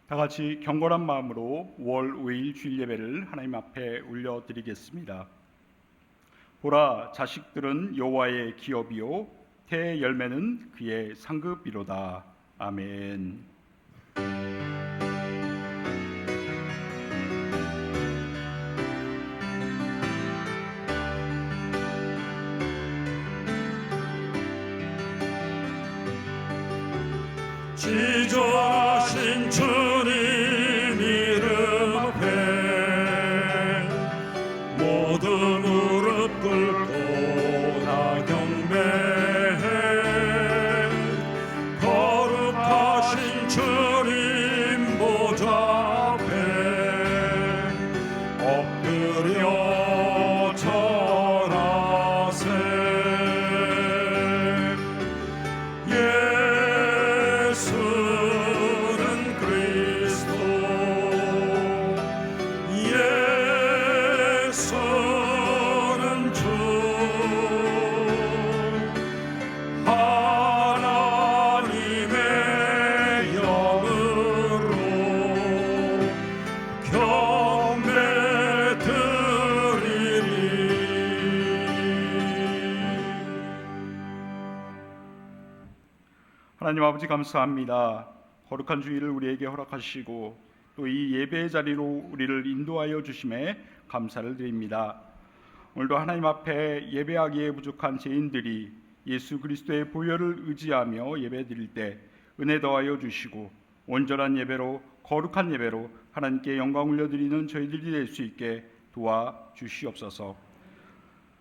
다 같이 경건한 마음으로 5월 5일 주일 예배를 하나님 앞에 올려드리겠습니다. 보라, 자식들은 여호와의 기업이요 태의 열매는 그의 상급이로다. 아멘. 지존하신 주님 이름 앞에 모든 무릎 꿇고 다 경배해. 거룩하신 주님 보좌 앞에 엎드려 절하세. 하나님 아버지 감사합니다. 거룩한 주일을 우리에게 허락하시고 또 이 예배의 자리로 우리를 인도하여 주심에 감사를 드립니다. 오늘도 하나님 앞에 예배하기에 부족한 죄인들이 예수 그리스도의 보혈을 의지하며 예배드릴 때 은혜 더하여 주시고 온전한 예배로 거룩한 예배로 하나님께 영광 올려드리는 저희들이 될 수 있게 도와주시옵소서.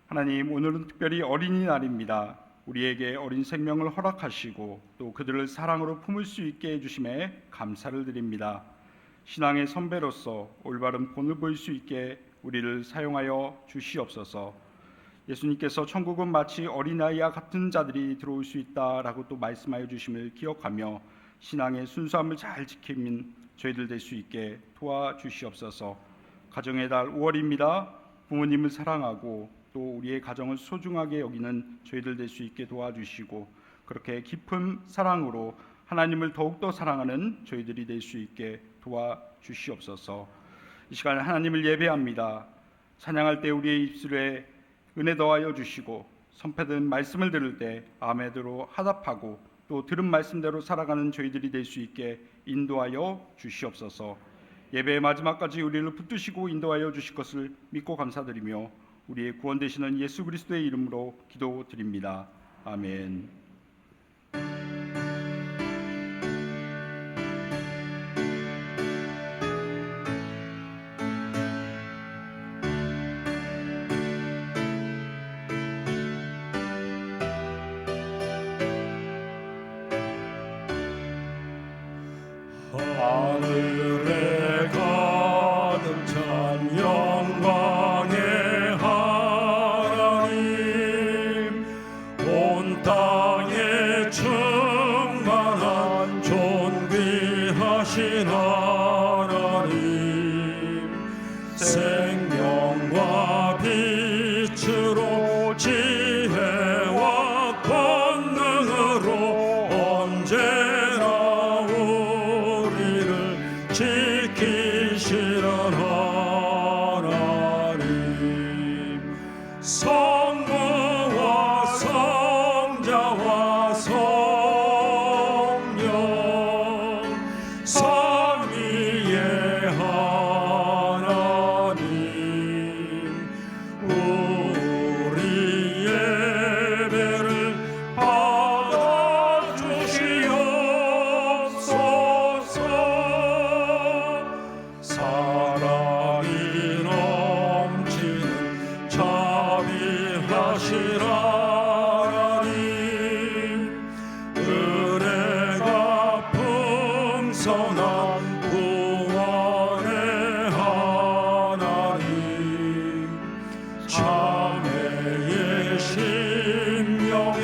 하나님, 오늘은 특별히 어린이날입니다. 우리에게 어린 생명을 허락하시고 또 그들을 사랑으로 품을 수 있게 해주심에 감사를 드립니다. 신앙의 선배로서 올바른 본을 보일 수 있게 우리를 사용하여 주시옵소서. 예수님께서 천국은 마치 어린아이와 같은 자들이 들어올 수 있다라고 또 말씀하여 주심을 기억하며 신앙의 순수함을 잘 지키는 저희들 될 수 있게 도와주시옵소서. 가정의 달 5월입니다. 부모님을 사랑하고 또 우리의 가정을 소중하게 여기는 저희들 될 수 있게 도와주시고 그렇게 깊은 사랑으로 하나님을 더욱더 사랑하는 저희들이 될 수 있게 도와주시옵소서. 이 시간에 하나님을 예배합니다. 찬양할 때 우리의 입술에 은혜 더하여 주시고 선포된 말씀을 들을 때 아멘으로 화답하고 또 들은 말씀대로 살아가는 저희들이 될 수 있게 인도하여 주시옵소서. 예배의 마지막까지 우리를 붙드시고 인도하여 주실 것을 믿고 감사드리며 우리의 구원 되시는 예수 그리스도의 이름으로 기도드립니다. 아멘. 하늘에 가득 찬 영광의 하나님, 온 땅에 충만한 존귀하신 하나님, 생명과 빛으로 지혜와 권능으로 언제나 지키시는 하나님, 성부와 성자와 성령 삼위의 하나님, 우리 예배를 받아주시옵소서. 사랑이 넘치는 자비하신 하나님, 은혜가 풍성한 구원의 하나님, 자매의 심령에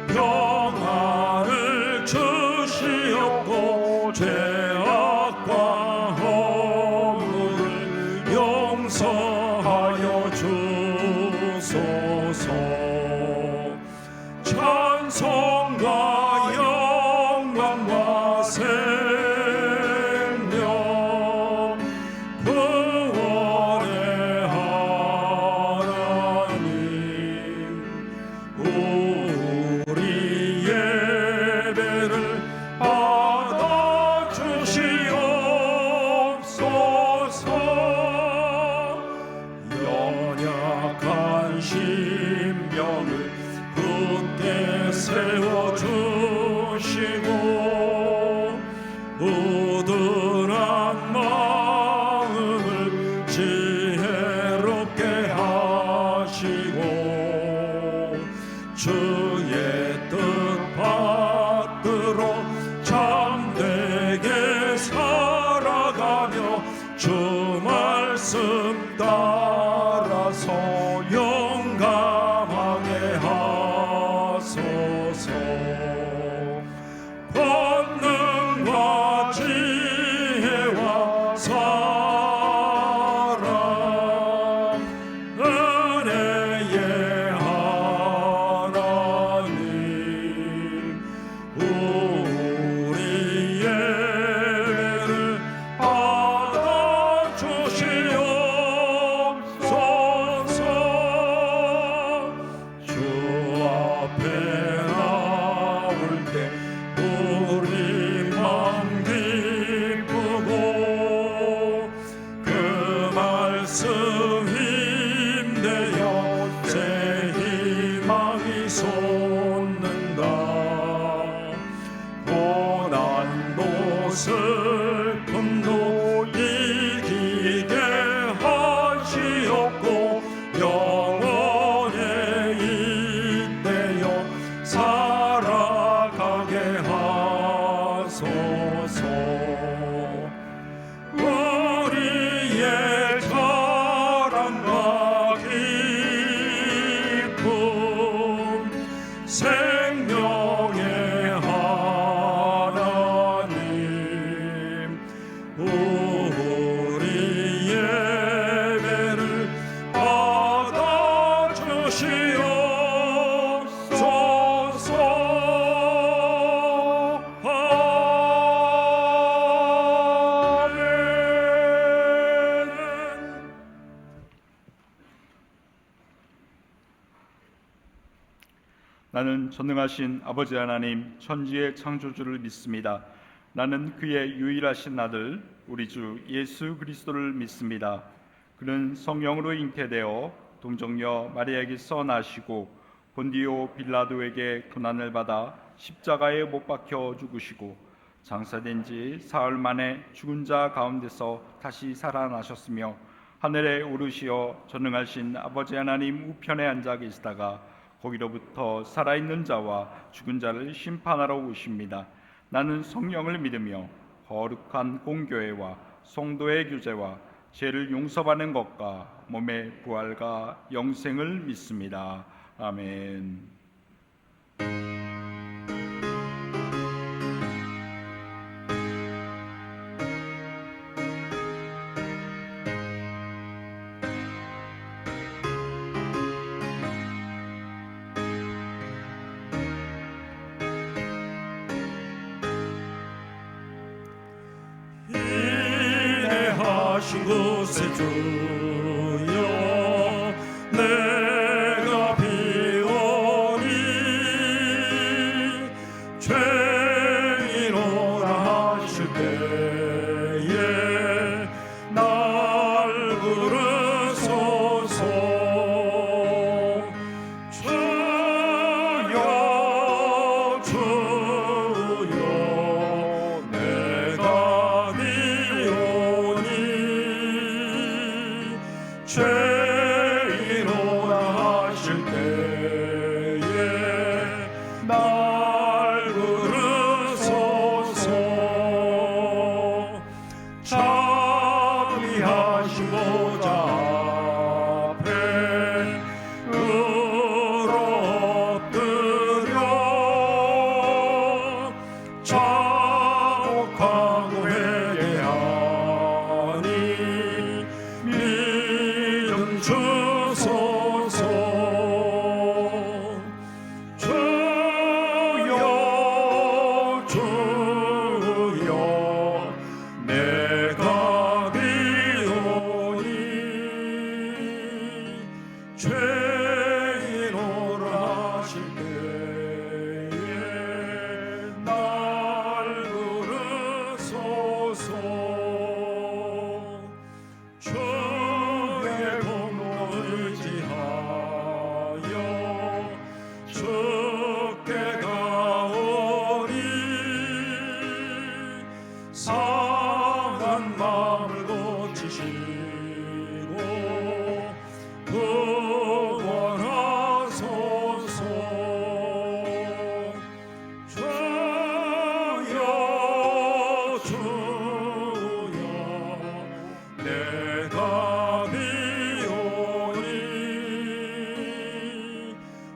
평안을 주시옵고 죄악과 허물을 용서하여 주소서. 찬송과 영광과 생명 생명을 굳게 세워주시고 우둔한 마음을 지혜롭게 하시고 주의 뜻 받들어 참되게 살아가며 주 말씀 따라서 용감하게 하소서. 권능과 지혜와 사랑 은혜의 하나님 우리 예배를 받아주시옵소서. 주 앞에 나올 때 우리 맘 기쁘고 그 말씀 힘내어 새 희망이 솟는다. 고난도 슬픔도 이기게 하시옵고 영원에 잇대어 살아가게 하소서. 우리의 자랑과 기쁨 생명의 하나님 우리 예배를 받아주시옵소서. 아멘. 나는 전능하신 아버지 하나님 천지의 창조주를 믿습니다. 나는 그의 유일하신 아들 우리 주 예수 그리스도를 믿습니다. 그는 성령으로 잉태되어 동정녀 마리아에게서 나시고 본디오 빌라도에게 고난을 받아 십자가에 못 박혀 죽으시고 장사된 지 사흘 만에 죽은 자 가운데서 다시 살아나셨으며 하늘에 오르시어 전능하신 아버지 하나님 우편에 앉아 계시다가 거기로부터 살아있는 자와 죽은 자를 심판하러 오십니다. 나는 성령을 믿으며 거룩한 공교회와 성도의 교제와 죄를 용서받는 것과 몸의 부활과 영생을 믿습니다. 아멘. 인내하신 곳에 주여 내가 비오니 죄인오라 하실 때에 날 부르소서. 주여 주여 내가 비오니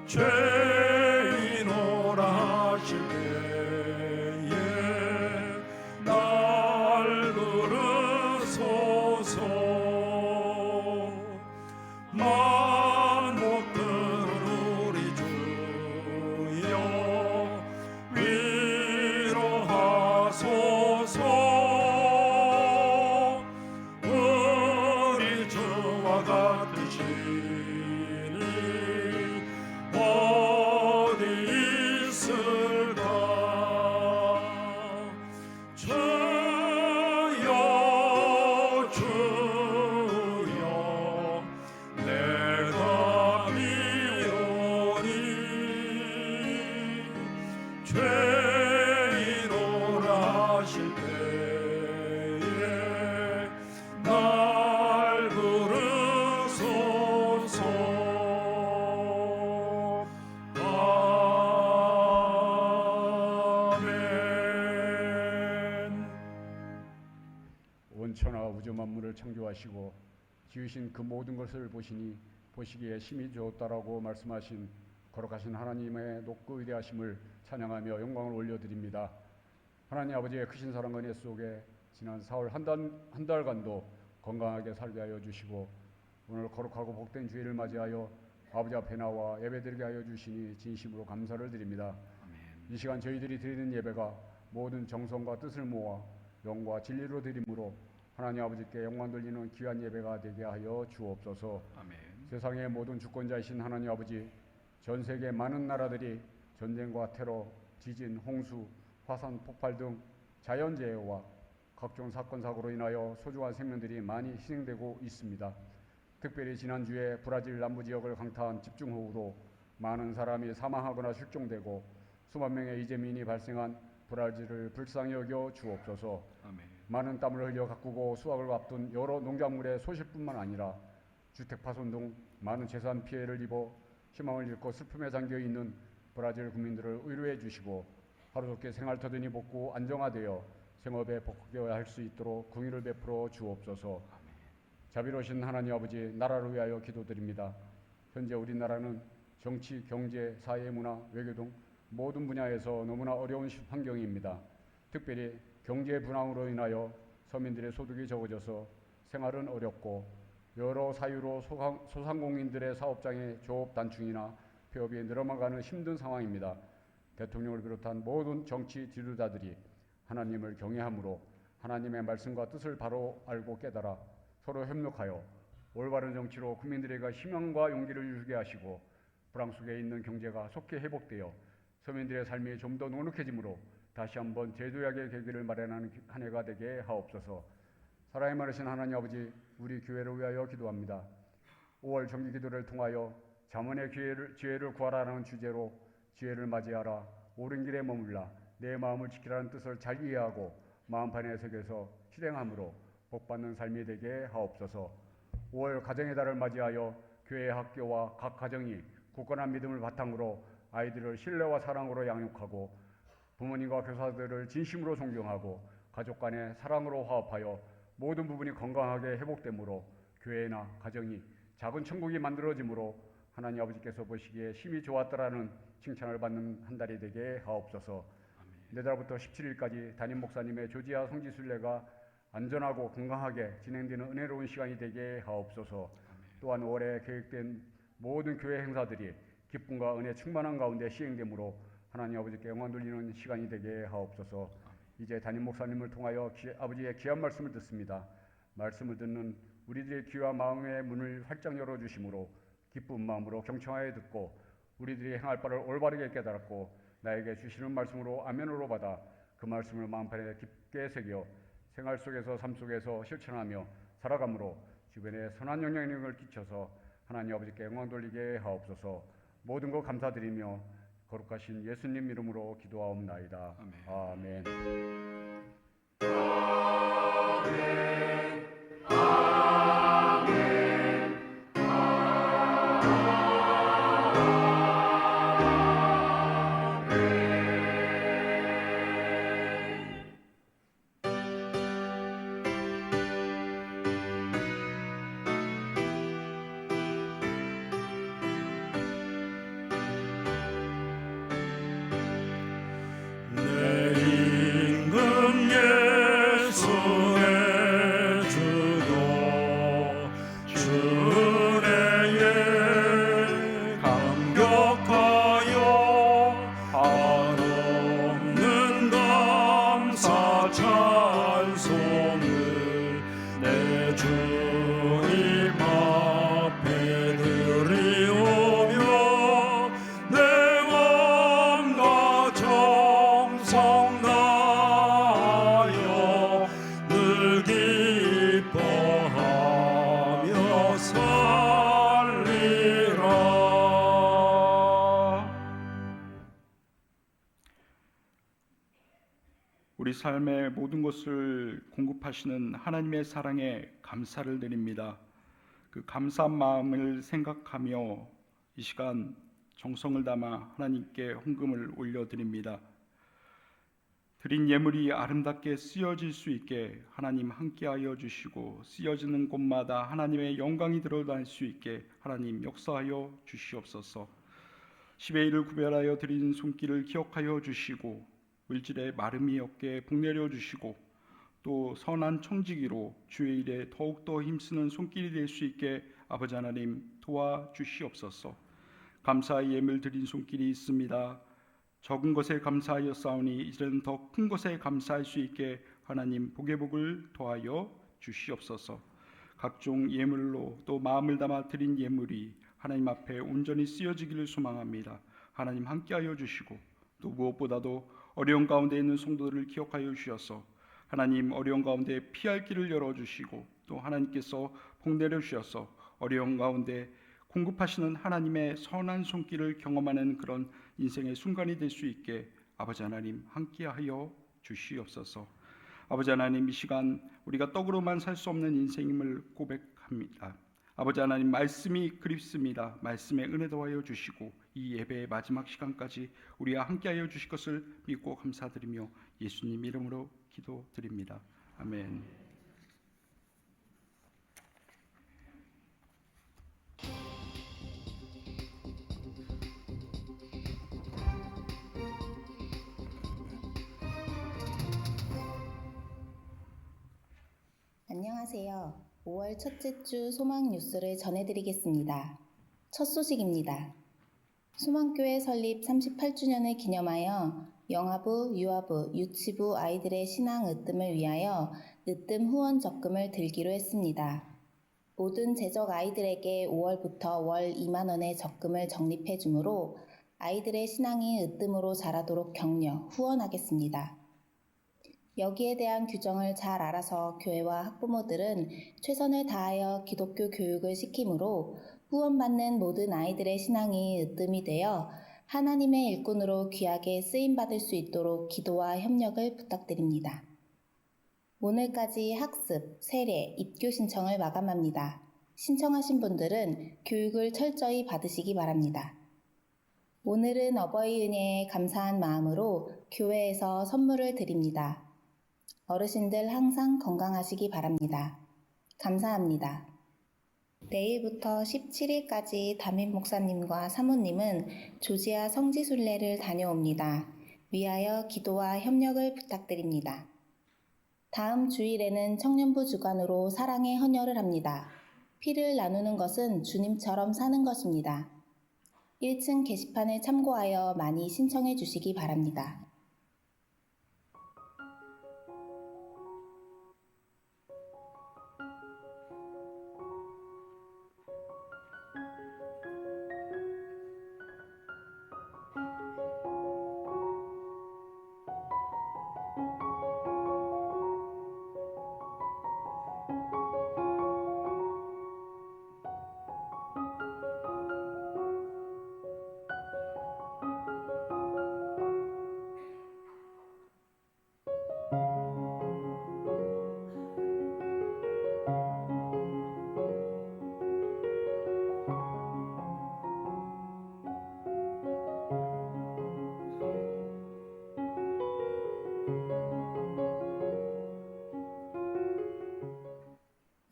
죄인오라 하실 때에 날 부르소서. 만복들 우리 주여 위로하소서. 우리 주와 같으시니 어디 있을까. 주여 주여 내가 미오니 죄인오라 하실 때에 날 부르소서. 아멘. 원천하 우주 만물을 창조하시고 지으신 그 모든 것을 보시기에 심히 좋았다라고 말씀하신 거룩하신 하나님의 높고 위대하심을 찬양하며 영광을 올려드립니다. 하나님 아버지의 크신 사랑과 은혜 속에 지난 4월 한 달간도 건강하게 살게 하여 주시고 오늘 거룩하고 복된 주일을 맞이하여 아버지 앞에 나와 예배드리게 하여 주시니 진심으로 감사를 드립니다. 이 시간 저희들이 드리는 예배가 모든 정성과 뜻을 모아 영과 진리로 드림으로 하나님 아버지께 영광 돌리는 귀한 예배가 되게 하여 주옵소서. 세상의 모든 주권자이신 하나님 아버지, 전 세계 많은 나라들이 전쟁과 테러, 지진, 홍수, 화산 폭발 등 자연재해와 각종 사건 사고로 인하여 소중한 생명들이 많이 희생되고 있습니다. 특별히 지난주에 브라질 남부 지역을 강타한 집중호우로 많은 사람이 사망하거나 실종되고 수만 명의 이재민이 발생한 브라질을 불쌍히 여겨 주옵소서. 많은 땀을 흘려 가꾸고 수확을 앞둔 여러 농작물의 소실뿐만 아니라 주택 파손 등 많은 재산 피해를 입어 희망을 잃고 슬픔에 잠겨 있는 브라질 국민들을 위로해 주시고 하루속히 생활터전이 복구 안정화되어 생업에 복귀해야 할 수 있도록 긍휼을 베풀어 주옵소서. 자비로우신 하나님 아버지, 나라를 위하여 기도드립니다. 현재 우리나라는 정치, 경제, 사회, 문화, 외교 등 모든 분야에서 너무나 어려운 환경입니다. 특별히 경제 불황으로 인하여 서민들의 소득이 적어져서 생활은 어렵고 여러 사유로 소상공인들의 사업장의 조업 단충이나 폐업이 늘어나가는 힘든 상황입니다. 대통령을 비롯한 모든 정치 지도자들이 하나님을 경외함으로 하나님의 말씀과 뜻을 바로 알고 깨달아 서로 협력하여 올바른 정치로 국민들에게 희망과 용기를 주게 하시고 불황 속에 있는 경제가 속히 회복되어 서민들의 삶이 좀 더 넉넉해지므로 다시 한번 제도약의 계기를 마련하는 한 해가 되게 하옵소서. 사랑이 많으신 하나님 아버지, 우리 교회를 위하여 기도합니다. 5월 정기 기도를 통하여 자문의 지혜를 구하라는 주제로 지혜를 맞이하라, 옳은 길에 머물라, 내 마음을 지키라는 뜻을 잘 이해하고 마음판에 새겨서 실행함으로 복받는 삶이 되게 하옵소서. 5월 가정의 달을 맞이하여 교회 학교와 각 가정이 굳건한 믿음을 바탕으로 아이들을 신뢰와 사랑으로 양육하고 부모님과 교사들을 진심으로 존경하고 가족 간의 사랑으로 화합하여 모든 부분이 건강하게 회복되므로 교회나 가정이 작은 천국이 만들어지므로 하나님 아버지께서 보시기에 심히 좋았더라는 칭찬을 받는 한 달이 되게 하옵소서. 내달부터 17일까지 담임 목사님의 조지아 성지순례가 안전하고 건강하게 진행되는 은혜로운 시간이 되게 하옵소서. 또한 올해 계획된 모든 교회 행사들이 기쁨과 은혜 충만한 가운데 시행되므로 하나님 아버지께 영광 돌리는 시간이 되게 하옵소서. 이제 담임 목사님을 통하여 아버지의 귀한 말씀을 듣습니다. 말씀을 듣는 우리들의 귀와 마음의 문을 활짝 열어주심으로 기쁜 마음으로 경청하여 듣고 우리들이 행할 바를 올바르게 깨달았고 나에게 주시는 말씀으로 아멘으로 받아 그 말씀을 마음판에 깊게 새겨 생활 속에서 삶 속에서 실천하며 살아감으로 주변에 선한 영향력을 끼쳐서 하나님 아버지께 영광 돌리게 하옵소서. 모든 것 감사드리며 거룩하신 예수님 이름으로 기도하옵나이다. 아멘. 우리 삶의 모든 것을 공급하시는 하나님의 사랑에 감사를 드립니다. 그 감사한 마음을 생각하며 이 시간 정성을 담아 하나님께 헌금을 올려드립니다. 드린 예물이 아름답게 쓰여질 수 있게 하나님 함께하여 주시고, 쓰여지는 곳마다 하나님의 영광이 드러날 수 있게 하나님 역사하여 주시옵소서. 10의 1을 구별하여 드린 손길을 기억하여 주시고, 물질의 마름이 없게 복내려 주시고, 또 선한 청지기로 주의 일에 더욱더 힘쓰는 손길이 될 수 있게 아버지 하나님 도와주시옵소서. 감사의 예물 드린 손길이 있습니다. 적은 것에 감사하여 싸우니 이제는 더 큰 것에 감사할 수 있게 하나님 복의 복을 더하여 주시옵소서. 각종 예물로 또 마음을 담아 드린 예물이 하나님 앞에 온전히 쓰여지기를 소망합니다. 하나님 함께하여 주시고, 또 무엇보다도 어려운 가운데 있는 성도들을 기억하여 주셔서 하나님 어려운 가운데 피할 길을 열어주시고, 또 하나님께서 복내려 주셔서 어려운 가운데 공급하시는 하나님의 선한 손길을 경험하는 그런 인생의 순간이 될 수 있게 아버지 하나님 함께하여 주시옵소서. 아버지 하나님, 이 시간 우리가 떡으로만 살 수 없는 인생임을 고백합니다. 아버지 하나님, 말씀이 그립습니다. 말씀에 은혜 더하여 주시고 이 예배의 마지막 시간까지 우리와 함께하여 주실 것을 믿고 감사드리며 예수님 이름으로 기도드립니다. 아멘. 안녕하세요. 5월 첫째 주 소망 뉴스를 전해드리겠습니다. 첫 소식입니다. 소망교회 설립 38주년을 기념하여 영아부, 유아부, 유치부 아이들의 신앙 으뜸을 위하여 으뜸 후원 적금을 들기로 했습니다. 모든 재적 아이들에게 5월부터 월 2만 원의 적금을 적립해 주므로 아이들의 신앙이 으뜸으로 자라도록 격려, 후원하겠습니다. 여기에 대한 규정을 잘 알아서 교회와 학부모들은 최선을 다하여 기독교 교육을 시키므로 후원받는 모든 아이들의 신앙이 으뜸이 되어 하나님의 일꾼으로 귀하게 쓰임받을 수 있도록 기도와 협력을 부탁드립니다. 오늘까지 학습, 세례, 입교 신청을 마감합니다. 신청하신 분들은 교육을 철저히 받으시기 바랍니다. 오늘은 어버이 은혜에 감사한 마음으로 교회에서 선물을 드립니다. 어르신들 항상 건강하시기 바랍니다. 감사합니다. 내일부터 17일까지 담임 목사님과 사모님은 조지아 성지순례를 다녀옵니다. 위하여 기도와 협력을 부탁드립니다. 다음 주일에는 청년부 주간으로 사랑의 헌혈을 합니다. 피를 나누는 것은 주님처럼 사는 것입니다. 1층 게시판을 참고하여 많이 신청해 주시기 바랍니다.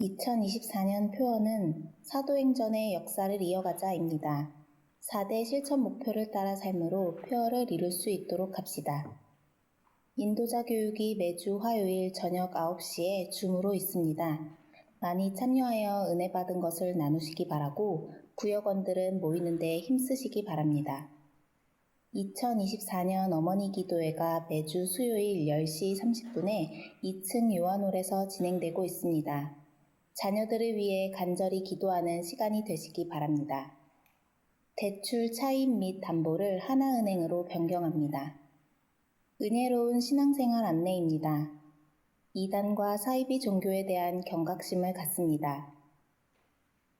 (2024년) 표어는 사도행전의 역사를 이어가자입니다. 4대 실천 목표를 따라 삶으로 표어를 이룰 수 있도록 합시다. 인도자 교육이 매주 화요일 저녁 9시에 줌으로 있습니다. 많이 참여하여 은혜 받은 것을 나누시기 바라고 구역원들은 모이는 데 힘쓰시기 바랍니다. 2024년 어머니 기도회가 매주 수요일 10시 30분에 2층 요한홀에서 진행되고 있습니다. 자녀들을 위해 간절히 기도하는 시간이 되시기 바랍니다. 대출 차입 및 담보를 하나은행으로 변경합니다. 은혜로운 신앙생활 안내입니다. 이단과 사이비 종교에 대한 경각심을 갖습니다.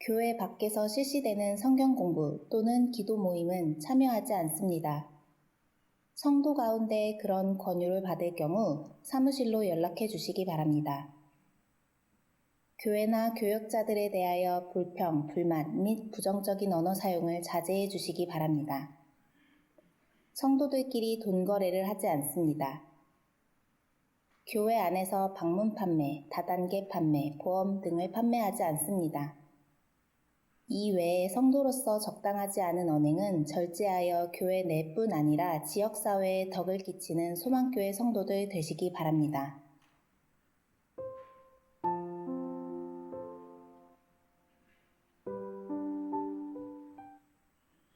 교회 밖에서 실시되는 성경 공부 또는 기도 모임은 참여하지 않습니다. 성도 가운데 그런 권유를 받을 경우 사무실로 연락해 주시기 바랍니다. 교회나 교역자들에 대하여 불평, 불만 및 부정적인 언어 사용을 자제해 주시기 바랍니다. 성도들끼리 돈 거래를 하지 않습니다. 교회 안에서 방문 판매, 다단계 판매, 보험 등을 판매하지 않습니다. 이 외에 성도로서 적당하지 않은 언행은 절제하여 교회 내뿐 아니라 지역사회에 덕을 끼치는 소망교회 성도들 되시기 바랍니다.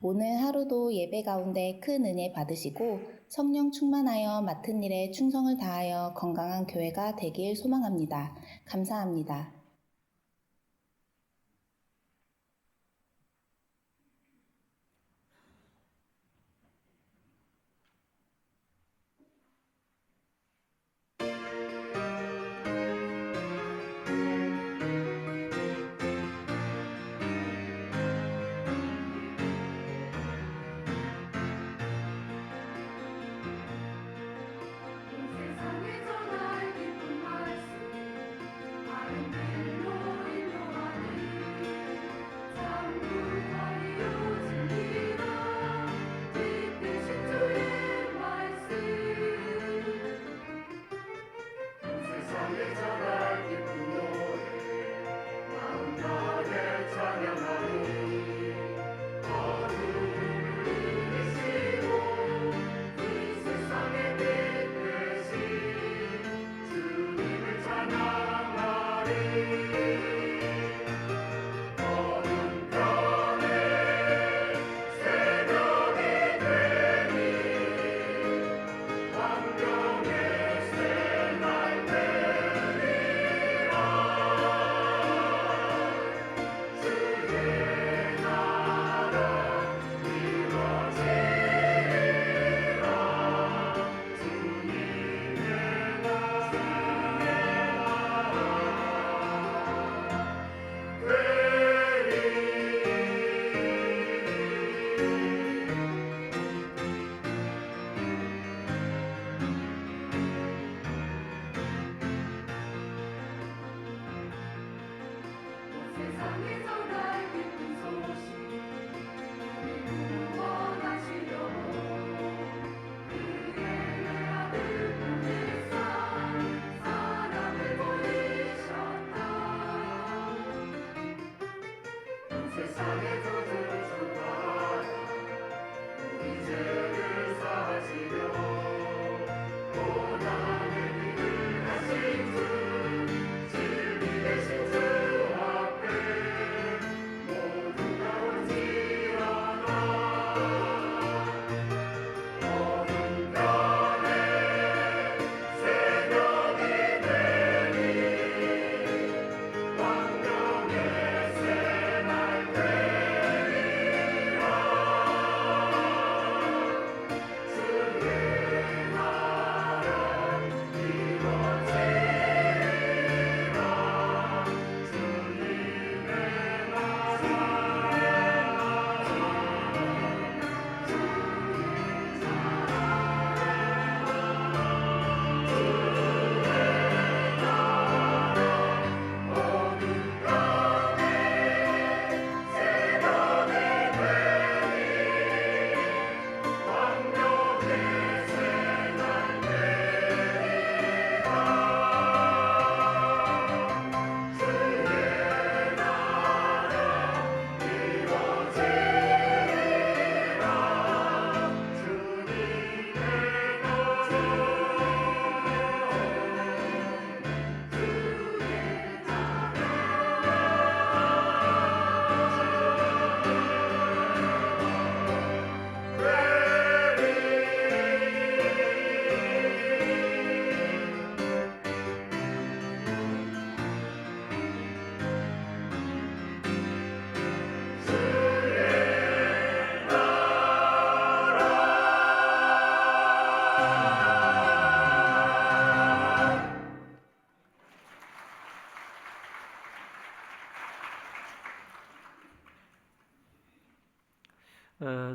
오늘 하루도 예배 가운데 큰 은혜 받으시고 성령 충만하여 맡은 일에 충성을 다하여 건강한 교회가 되길 소망합니다. 감사합니다. 세상에 전할 기쁜 말씀 아름다운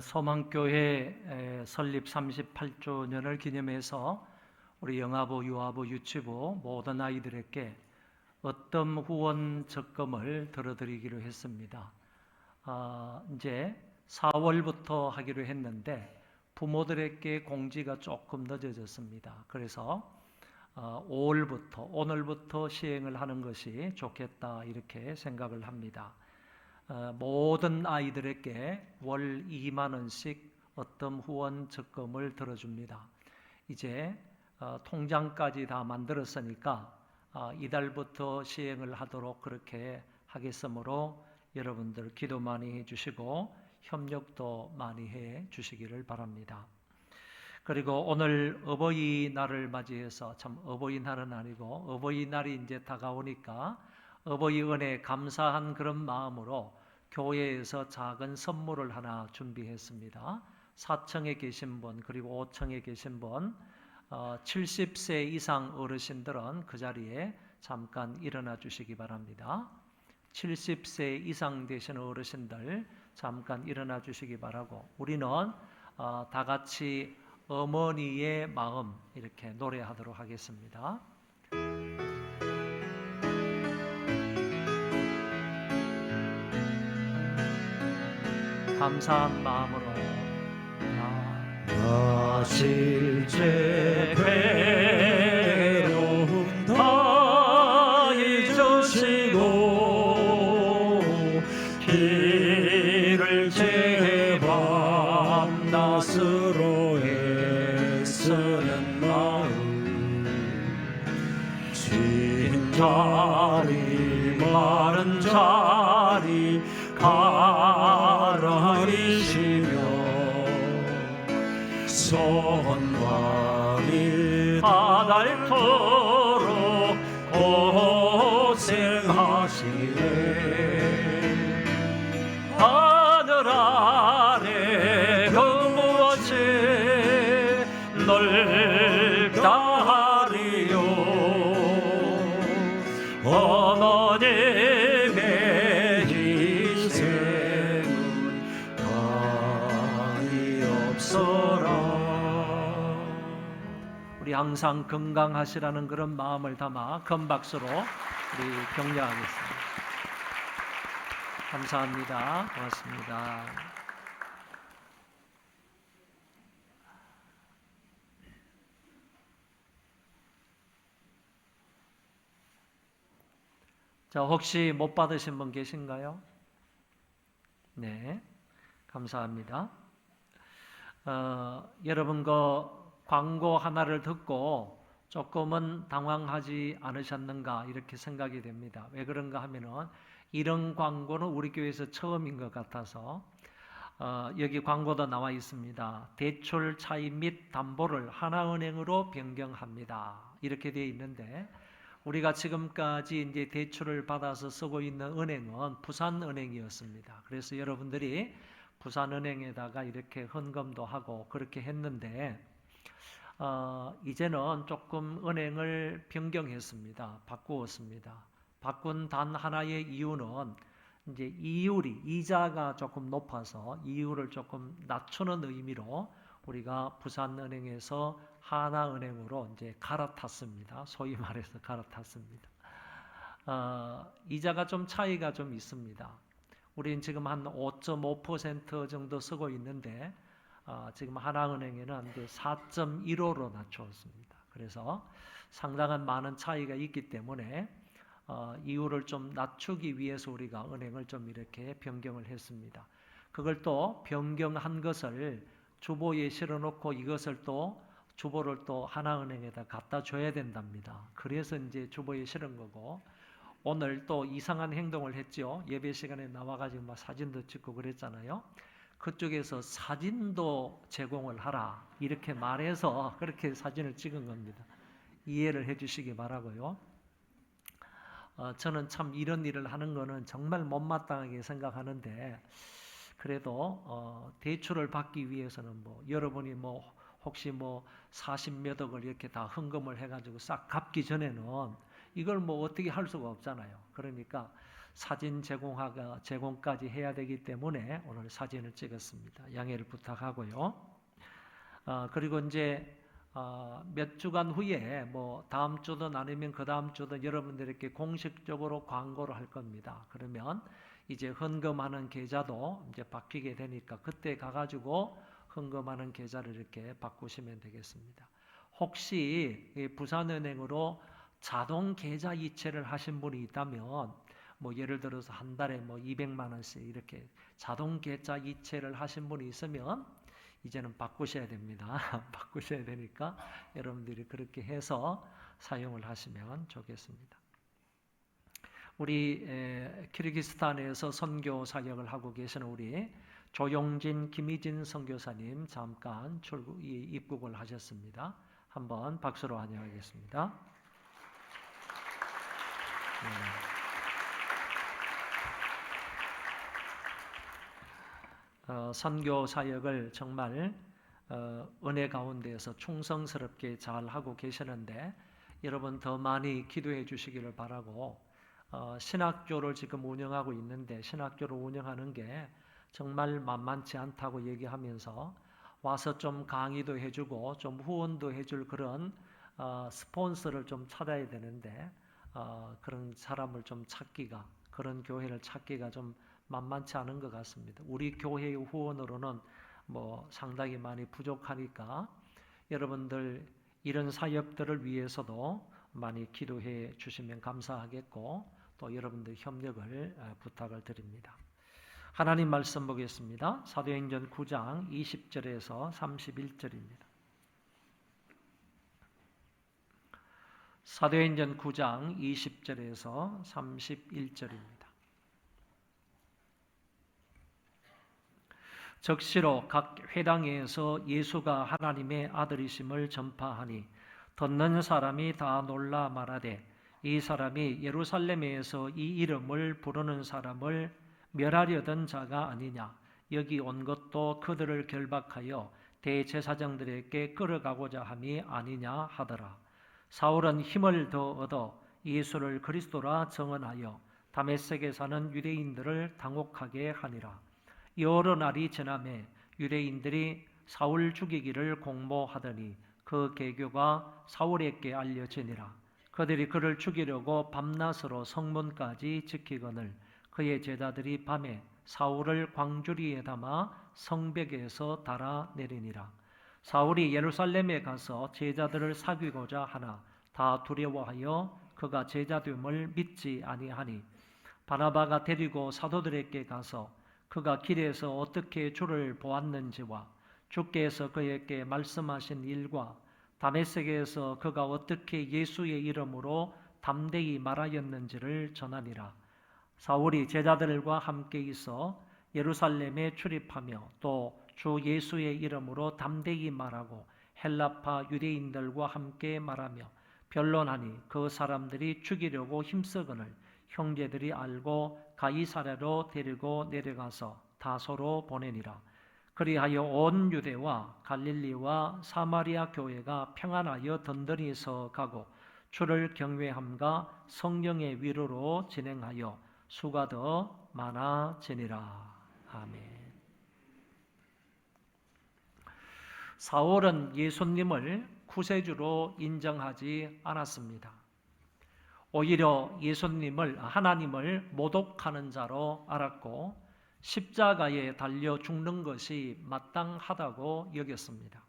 소망교회 설립 38주년을 기념해서 우리 영아부, 유아부, 유치부 모든 아이들에게 어떤 후원 적금을 들어드리기로 했습니다. 이제 4월부터 하기로 했는데 부모들에게 공지가 조금 늦어졌습니다. 그래서 5월부터 오늘부터 시행을 하는 것이 좋겠다 이렇게 생각을 합니다. 모든 아이들에게 월 2만 원씩 어떤 후원 적금을 들어줍니다. 이제 통장까지 다 만들었으니까 이달부터 시행을 하도록 그렇게 하겠으므로 여러분들 기도 많이 해주시고 협력도 많이 해주시기를 바랍니다. 그리고 오늘 어버이날을 맞이해서 참 어버이날은 아니고 어버이날이 이제 다가오니까 어버이 은혜에 감사한 그런 마음으로 교회에서 작은 선물을 하나 준비했습니다. 4층에 계신 분 그리고 5층에 계신 분 70세 이상 어르신들은 그 자리에 잠깐 일어나 주시기 바랍니다. 70세 이상 되신 어르신들 잠깐 일어나 주시기 바라고 우리는 다 같이 어머니의 마음 이렇게 노래하도록 하겠습니다. 감사한 마음으로 나 실제 괴로움 다 잊으시고 길을 제 밤낮으로 애쓰는 마음 진 자리 마른 자리 가라리시며 손발이 닿도록 고생하시네 하늘 아래 그 무엇이 넓다 하리요 어머님의 희생은 가히 없어라. 우리 항상 건강하시라는 그런 마음을 담아 큰 박수로 우리 격려하겠습니다. 감사합니다. 고맙습니다. 자, 혹시 못 받으신 분 계신가요? 네, 감사합니다. 여러분 그 광고 하나를 듣고 조금은 당황하지 않으셨는가 이렇게 생각이 됩니다. 왜 그런가 하면은 이런 광고는 우리 교회에서 처음인 것 같아서 여기 광고도 나와 있습니다. 대출 차입 및 담보를 하나은행으로 변경합니다. 이렇게 되어 있는데 우리가 지금까지 이제 대출을 받아서 쓰고 있는 은행은 부산은행이었습니다. 그래서 여러분들이 부산은행에다가 이렇게 헌금도 하고 그렇게 했는데 이제는 조금 은행을 변경했습니다. 바꾸었습니다. 바꾼 단 하나의 이유는 이제 이자가 조금 높아서 이율을 조금 낮추는 의미로 우리가 부산은행에서 하나은행으로 이제 갈아탔습니다. 소위 말해서 갈아탔습니다. 이자가 좀 차이가 좀 있습니다. 우리는 지금 한 5.5% 정도 쓰고 있는데 지금 하나은행에는 이제 4.15로 낮추었습니다. 그래서 상당한 많은 차이가 있기 때문에 이율을 좀 낮추기 위해서 우리가 은행을 좀 이렇게 변경을 했습니다. 그걸 또 변경한 것을 주보에 실어놓고 이것을 또 주보를 또 하나은행에다 갖다 줘야 된답니다. 그래서 이제 주보에 실은 거고 오늘 또 이상한 행동을 했죠. 예배 시간에 나와가지고 막 사진도 찍고 그랬잖아요. 그쪽에서 사진도 제공을 하라 이렇게 말해서 그렇게 사진을 찍은 겁니다. 이해를 해주시기 바라고요. 저는 참 이런 일을 하는 거는 정말 못마땅하게 생각하는데 그래도 대출을 받기 위해서는 뭐 여러분이 뭐 혹시 뭐 40몇 억을 이렇게 다 헌금을 해가지고 싹 갚기 전에는 이걸 뭐 어떻게 할 수가 없잖아요. 그러니까 사진 제공까지 해야 되기 때문에 오늘 사진을 찍었습니다. 양해를 부탁하고요. 그리고 이제 몇 주간 후에 뭐 다음 주든 아니면 그 다음 주든 여러분들에게 공식적으로 광고를 할 겁니다. 그러면 이제 헌금하는 계좌도 이제 바뀌게 되니까 그때 가가지고 헌금하는 계좌를 이렇게 바꾸시면 되겠습니다. 혹시 부산은행으로 자동 계좌 이체를 하신 분이 있다면 뭐 예를 들어서 한 달에 뭐 200만 원씩 이렇게 자동 계좌 이체를 하신 분이 있으면 이제는 바꾸셔야 됩니다. 바꾸셔야 되니까 여러분들이 그렇게 해서 사용을 하시면 좋겠습니다. 우리 키르기스탄에서 선교 사역을 하고 계시는 우리 조용진, 김희진 선교사님 잠깐 입국을 하셨습니다. 한번 박수로 환영하겠습니다. 선교 사역을 정말 은혜 가운데에서 충성스럽게 잘 하고 계시는데 여러분 더 많이 기도해 주시기를 바라고 신학교를 지금 운영하고 있는데 신학교를 운영하는 게 정말 만만치 않다고 얘기하면서 와서 좀 강의도 해주고 좀 후원도 해줄 그런 스폰서를 좀 찾아야 되는데 그런 사람을 좀 찾기가 그런 교회를 찾기가 좀 만만치 않은 것 같습니다. 우리 교회의 후원으로는 뭐 상당히 많이 부족하니까 여러분들 이런 사역들을 위해서도 많이 기도해 주시면 감사하겠고 또 여러분들 협력을 부탁을 드립니다. 하나님 말씀 보겠습니다. 사도행전 9장 20절에서 31절입니다. 사도행전 9장 20절에서 31절입니다. 적시로 각 회당에서 예수가 하나님의 아들이심을 전파하니 듣는 사람이 다 놀라 말하되 이 사람이 예루살렘에서 이 이름을 부르는 사람을 멸하려던 자가 아니냐. 여기 온 것도 그들을 결박하여 대제사장들에게 끌어가고자 함이 아니냐 하더라. 사울은 힘을 더 얻어 예수를 그리스도라 증언하여 다메섹에 사는 유대인들을 당혹하게 하니라. 여러 날이 지나매 유대인들이 사울 죽이기를 공모하더니 그 계교가 사울에게 알려지니라. 그들이 그를 죽이려고 밤낮으로 성문까지 지키거늘 그의 제자들이 밤에 사울을 광주리에 담아 성벽에서 달아내리니라. 사울이 예루살렘에 가서 제자들을 사귀고자 하나 다 두려워하여 그가 제자됨을 믿지 아니하니 바나바가 데리고 사도들에게 가서 그가 길에서 어떻게 주를 보았는지와 주께서 그에게 말씀하신 일과 다메섹에서 그가 어떻게 예수의 이름으로 담대히 말하였는지를 전하니라. 사울이 제자들과 함께 있어 예루살렘에 출입하며 또 주 예수의 이름으로 담대히 말하고 헬라파 유대인들과 함께 말하며 변론하니 그 사람들이 죽이려고 힘쓰거늘 형제들이 알고 가이사랴로 데리고 내려가서 다소로 보내니라. 그리하여 온 유대와 갈릴리와 사마리아 교회가 평안하여 든든히 서가고 주를 경외함과 성령의 위로로 진행하여 수가 더 많아지니라. 아멘. 사울은 예수님을 구세주로 인정하지 않았습니다. 오히려 예수님을 하나님을 모독하는 자로 알았고 십자가에 달려 죽는 것이 마땅하다고 여겼습니다.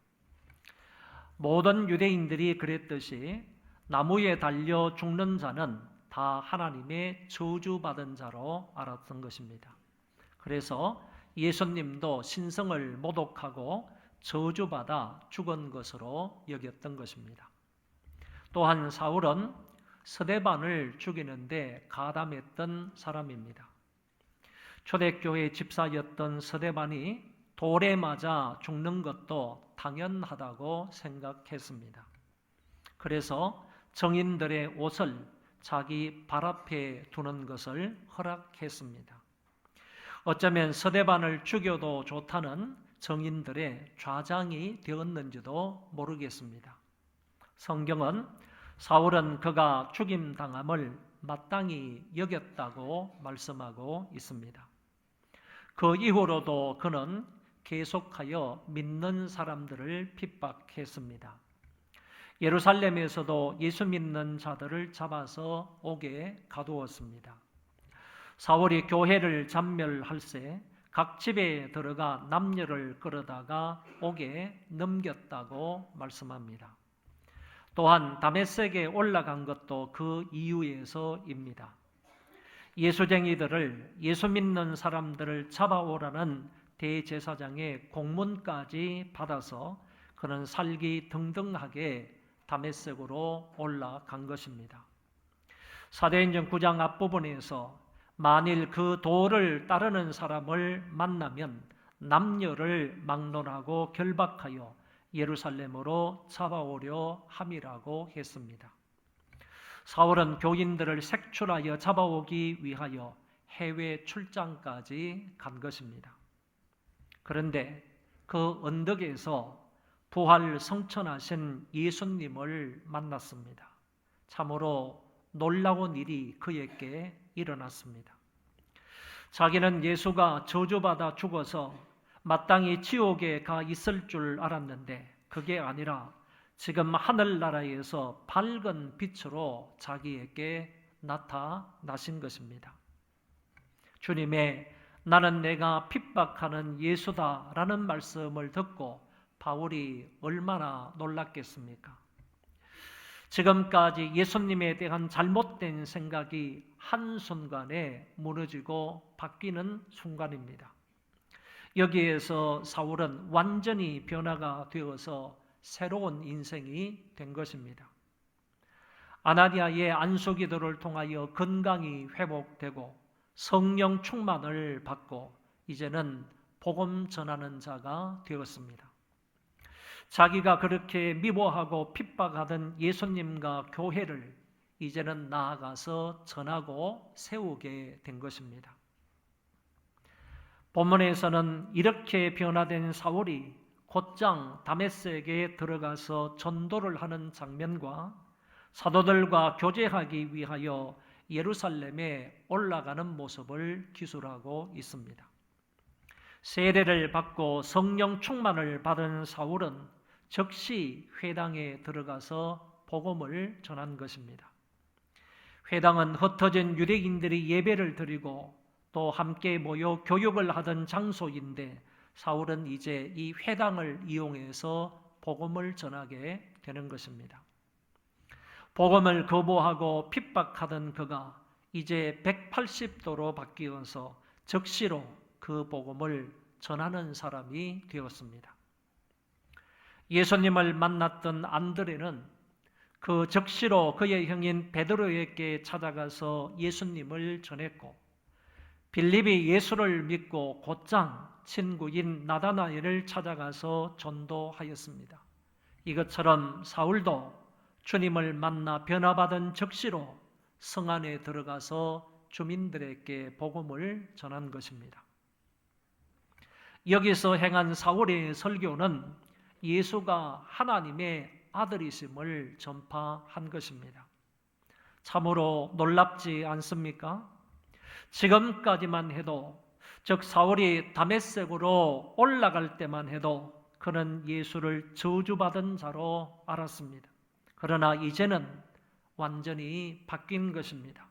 모든 유대인들이 그랬듯이 나무에 달려 죽는 자는 다 하나님의 저주받은 자로 알았던 것입니다. 그래서 예수님도 신성을 모독하고 저주받아 죽은 것으로 여겼던 것입니다. 또한 사울은 스데반을 죽이는데 가담했던 사람입니다. 초대교회 집사였던 스데반이 돌에 맞아 죽는 것도 당연하다고 생각했습니다. 그래서 정인들의 옷을 자기 발 앞에 두는 것을 허락했습니다. 어쩌면 스데반을 죽여도 좋다는 정인들의 좌장이 되었는지도 모르겠습니다. 성경은 사울은 그가 죽임당함을 마땅히 여겼다고 말씀하고 있습니다. 그 이후로도 그는 계속하여 믿는 사람들을 핍박했습니다. 예루살렘에서도 예수 믿는 자들을 잡아서 옥에 가두었습니다. 사울이 교회를 잔멸할세 각 집에 들어가 남녀를 끌어다가 옥에 넘겼다고 말씀합니다. 또한 다메섹에 올라간 것도 그 이유에서입니다. 예수쟁이들을, 예수 믿는 사람들을 잡아오라는 대제사장의 공문까지 받아서 그는 살기 등등하게 다메섹으로 올라간 것입니다. 사도행전 9장 앞부분에서 만일 그 도를 따르는 사람을 만나면 남녀를 막론하고 결박하여 예루살렘으로 잡아오려 함이라고 했습니다. 사울은 교인들을 색출하여 잡아오기 위하여 해외 출장까지 간 것입니다. 그런데 그 언덕에서 부활 성천하신 예수님을 만났습니다. 참으로 놀라운 일이 그에게 일어났습니다. 자기는 예수가 저주받아 죽어서 마땅히 지옥에 가 있을 줄 알았는데 그게 아니라 지금 하늘나라에서 밝은 빛으로 자기에게 나타나신 것입니다. 주님의 나는 내가 핍박하는 예수다라는 말씀을 듣고 바울이 얼마나 놀랐겠습니까? 지금까지 예수님에 대한 잘못된 생각이 한순간에 무너지고 바뀌는 순간입니다. 여기에서 사울은 완전히 변화가 되어서 새로운 인생이 된 것입니다. 아나니아의 안수기도를 통하여 건강이 회복되고 성령 충만을 받고 이제는 복음 전하는 자가 되었습니다. 자기가 그렇게 미워하고 핍박하던 예수님과 교회를 이제는 나아가서 전하고 세우게 된 것입니다. 본문에서는 이렇게 변화된 사울이 곧장 다메섹에 들어가서 전도를 하는 장면과 사도들과 교제하기 위하여 예루살렘에 올라가는 모습을 기술하고 있습니다. 세례를 받고 성령 충만을 받은 사울은 즉시 회당에 들어가서 복음을 전한 것입니다. 회당은 흩어진 유대인들이 예배를 드리고 또 함께 모여 교육을 하던 장소인데 사울은 이제 이 회당을 이용해서 복음을 전하게 되는 것입니다. 복음을 거부하고 핍박하던 그가 이제 180도로 바뀌어서 즉시로 그 복음을 전하는 사람이 되었습니다. 예수님을 만났던 안드레는 그 즉시로 그의 형인 베드로에게 찾아가서 예수님을 전했고 빌립이 예수를 믿고 곧장 친구인 나다나엘을 찾아가서 전도하였습니다. 이것처럼 사울도 주님을 만나 변화받은 즉시로 성 안에 들어가서 주민들에게 복음을 전한 것입니다. 여기서 행한 사울의 설교는 예수가 하나님의 아들이심을 전파한 것입니다. 참으로 놀랍지 않습니까? 지금까지만 해도 즉 사울이 다메섹으로 올라갈 때만 해도 그는 예수를 저주받은 자로 알았습니다. 그러나 이제는 완전히 바뀐 것입니다.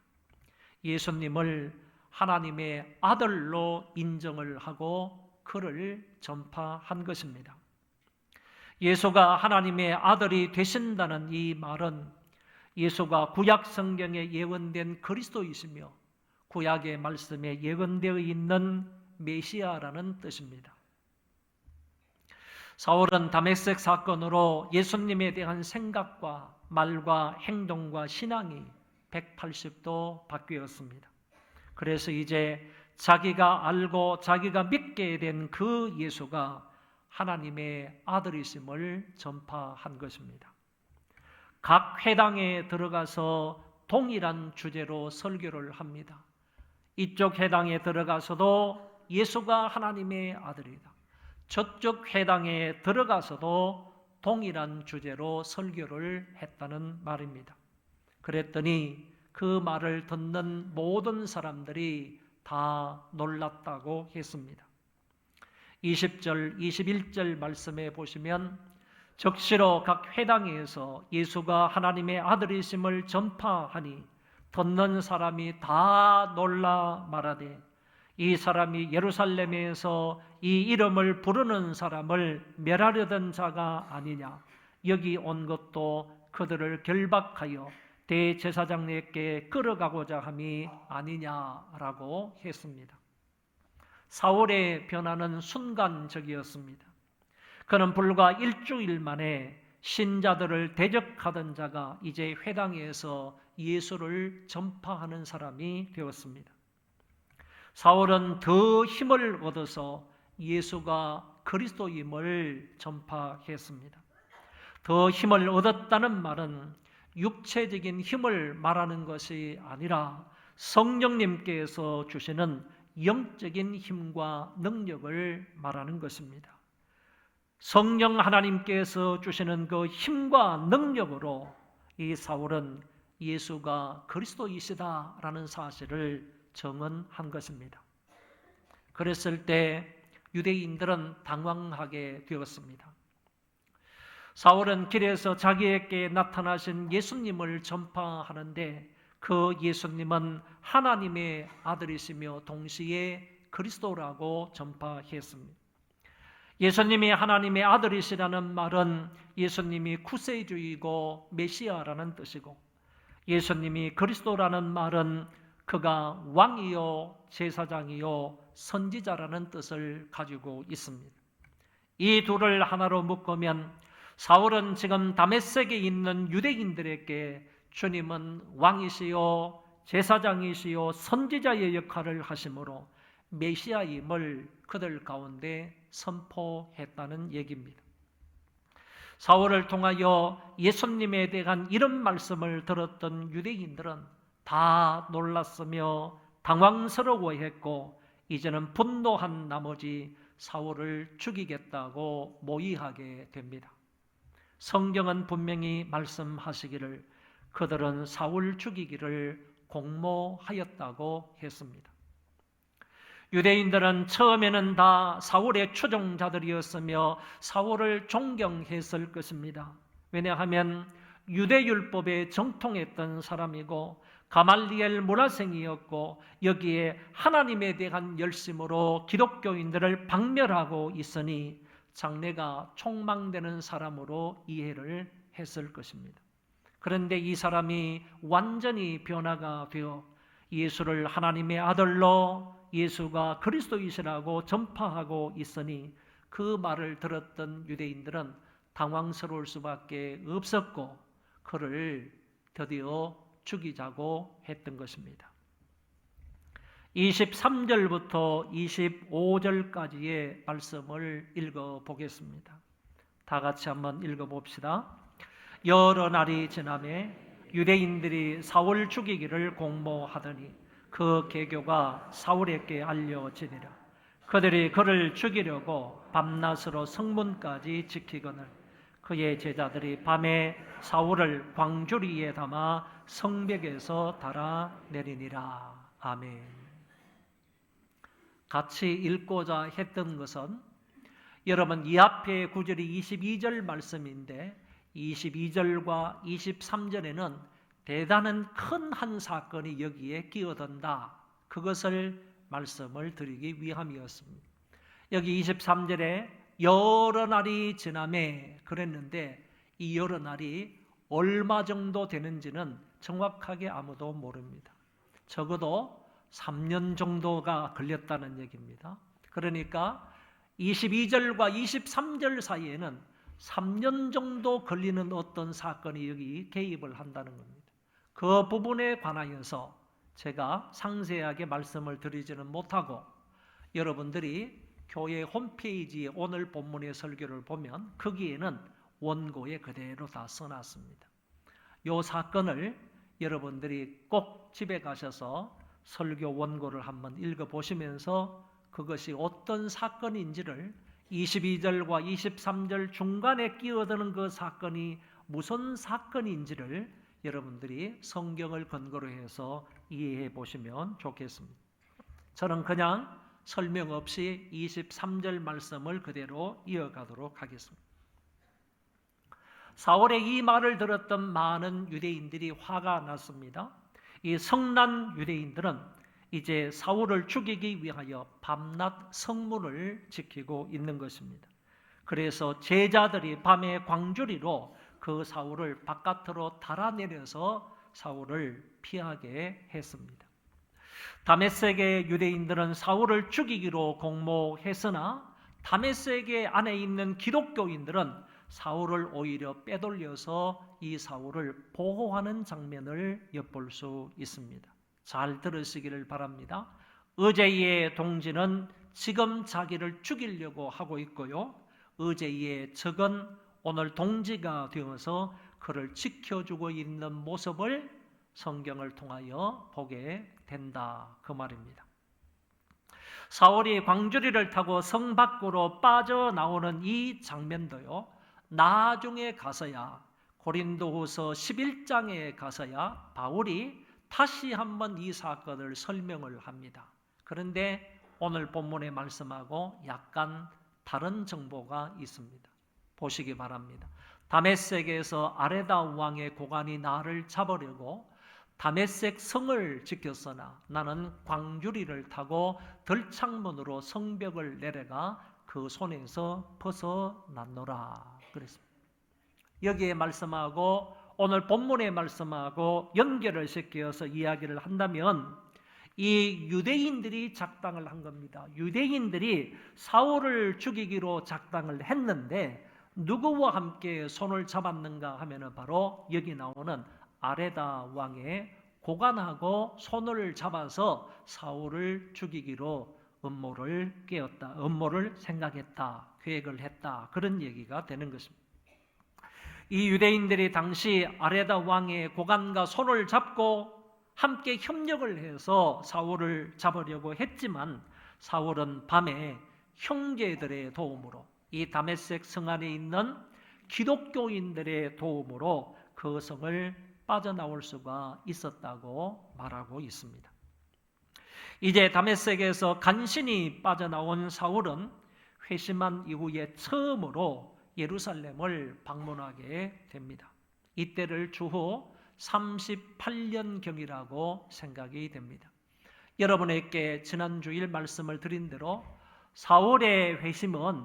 예수님을 하나님의 아들로 인정을 하고 그를 전파한 것입니다. 예수가 하나님의 아들이 되신다는 이 말은 예수가 구약 성경에 예언된 그리스도이시며 구약의 말씀에 예언되어 있는 메시아라는 뜻입니다. 사울은 다메섹 사건으로 예수님에 대한 생각과 말과 행동과 신앙이 180도 바뀌었습니다. 그래서 이제 자기가 알고 자기가 믿게 된 그 예수가 하나님의 아들이심을 전파한 것입니다. 각 회당에 들어가서 동일한 주제로 설교를 합니다. 이쪽 회당에 들어가서도 예수가 하나님의 아들이다. 저쪽 회당에 들어가서도 동일한 주제로 설교를 했다는 말입니다. 그랬더니 그 말을 듣는 모든 사람들이 다 놀랐다고 했습니다. 20절, 21절 말씀에 보시면 적시로 각 회당에서 예수가 하나님의 아들이심을 전파하니 듣는 사람이 다 놀라 말하되 이 사람이 예루살렘에서 이 이름을 부르는 사람을 멸하려던 자가 아니냐. 여기 온 것도 그들을 결박하여 대제사장에게 끌어가고자 함이 아니냐라고 했습니다. 사울의 변화는 순간적이었습니다. 그는 불과 일주일 만에 신자들을 대적하던 자가 이제 회당에서 예수를 전파하는 사람이 되었습니다. 사울은 더 힘을 얻어서 예수가 그리스도임을 전파했습니다. 더 힘을 얻었다는 말은 육체적인 힘을 말하는 것이 아니라 성령님께서 주시는 영적인 힘과 능력을 말하는 것입니다. 성령 하나님께서 주시는 그 힘과 능력으로 이 사울은 예수가 그리스도이시다라는 사실을 정언한 것입니다. 그랬을 때 유대인들은 당황하게 되었습니다. 사울은 길에서 자기에게 나타나신 예수님을 전파하는데 그 예수님은 하나님의 아들이시며 동시에 그리스도라고 전파했습니다. 예수님이 하나님의 아들이시라는 말은 예수님이 구세주이고 메시아라는 뜻이고 예수님이 그리스도라는 말은 그가 왕이요 제사장이요 선지자라는 뜻을 가지고 있습니다. 이 둘을 하나로 묶으면 사울은 지금 다메섹에 있는 유대인들에게 주님은 왕이시요 제사장이시요 선지자의 역할을 하심으로 메시아임을 그들 가운데 선포했다는 얘기입니다. 사울을 통하여 예수님에 대한 이런 말씀을 들었던 유대인들은 다 놀랐으며 당황스러워했고 이제는 분노한 나머지 사울을 죽이겠다고 모의하게 됩니다. 성경은 분명히 말씀하시기를 그들은 사울 죽이기를 공모하였다고 했습니다. 유대인들은 처음에는 다 사울의 추종자들이었으며 사울을 존경했을 것입니다. 왜냐하면 유대율법에 정통했던 사람이고 가말리엘 문화생이었고 여기에 하나님에 대한 열심으로 기독교인들을 박멸하고 있으니 장래가 촉망되는 사람으로 이해를 했을 것입니다. 그런데 이 사람이 완전히 변화가 되어 예수를 하나님의 아들로 예수가 그리스도이시라고 전파하고 있으니 그 말을 들었던 유대인들은 당황스러울 수밖에 없었고 그를 드디어 죽이자고 했던 것입니다. 23절부터 25절까지의 말씀을 읽어보겠습니다. 다 같이 한번 읽어봅시다. 여러 날이 지나매 유대인들이 사울 죽이기를 공모하더니 그 계교가 사울에게 알려지니라. 그들이 그를 죽이려고 밤낮으로 성문까지 지키거늘 그의 제자들이 밤에 사울을 광주리에 담아 성벽에서 달아내리니라. 아멘. 같이 읽고자 했던 것은 여러분 이 앞에 구절이 22절 말씀인데 22절과 23절에는 대단한 큰 한 사건이 여기에 끼어든다. 그것을 말씀을 드리기 위함이었습니다. 여기 23절에 여러 날이 지나매 그랬는데 이 여러 날이 얼마 정도 되는지는 정확하게 아무도 모릅니다. 적어도 3년 정도가 걸렸다는 얘기입니다. 그러니까 22절과 23절 사이에는 3년 정도 걸리는 어떤 사건이 여기 개입을 한다는 겁니다. 그 부분에 관하여서 제가 상세하게 말씀을 드리지는 못하고 여러분들이 교회 홈페이지에 오늘 본문의 설교를 보면 거기에는 원고에 그대로 다 써놨습니다. 이 사건을 여러분들이 꼭 집에 가셔서 설교 원고를 한번 읽어보시면서 그것이 어떤 사건인지를 22절과 23절 중간에 끼어드는 그 사건이 무슨 사건인지를 여러분들이 성경을 근거로 해서 이해해 보시면 좋겠습니다. 저는 그냥 설명 없이 23절 말씀을 그대로 이어가도록 하겠습니다. 사울의 이 말을 들었던 많은 유대인들이 화가 났습니다. 이 성난 유대인들은 이제 사울을 죽이기 위하여 밤낮 성문을 지키고 있는 것입니다. 그래서 제자들이 밤에 광주리로 그 사울을 바깥으로 달아내려서 사울을 피하게 했습니다. 다메섹의 유대인들은 사울을 죽이기로 공모했으나 다메섹의 안에 있는 기독교인들은 사울을 오히려 빼돌려서 이 사울을 보호하는 장면을 엿볼 수 있습니다. 잘 들으시기를 바랍니다. 의제의 동지는 지금 자기를 죽이려고 하고 있고요. 의제의 적은 오늘 동지가 되어서 그를 지켜주고 있는 모습을 성경을 통하여 보게 된다, 그 말입니다. 사울이 광주리를 타고 성 밖으로 빠져나오는 이 장면도요, 나중에 가서야, 고린도후서 11장에 가서야 바울이 다시 한번 이 사건을 설명을 합니다. 그런데 오늘 본문의 말씀하고 약간 다른 정보가 있습니다. 보시기 바랍니다. 다메섹에서 아레다 왕의 고관이 나를 잡으려고 다메섹 성을 지켰으나 나는 광주리를 타고 들창문으로 성벽을 내려가 그 손에서 벗어났노라 그랬습니다. 여기에 말씀하고 오늘 본문의 말씀하고 연결을 시켜서 이야기를 한다면 이 유대인들이 작당을 한 겁니다. 유대인들이 사울을 죽이기로 작당을 했는데 누구와 함께 손을 잡았는가 하면은 바로 여기 나오는 아레다 왕의 고관하고 손을 잡아서 사울을 죽이기로 음모를 깨었다. 음모를 생각했다. 계획을 했다. 그런 얘기가 되는 것입니다. 이 유대인들이 당시 아레다 왕의 고관과 손을 잡고 함께 협력을 해서 사울을 잡으려고 했지만 사울은 밤에 형제들의 도움으로 이 다메섹 성 안에 있는 기독교인들의 도움으로 그 성을 빠져나올 수가 있었다고 말하고 있습니다. 이제 다메섹에서 간신히 빠져나온 사울은 회심한 이후에 처음으로 예루살렘을 방문하게 됩니다. 이때를 주후 38년경이라고 생각이 됩니다. 여러분에게 지난 주일 말씀을 드린 대로 사울의 회심은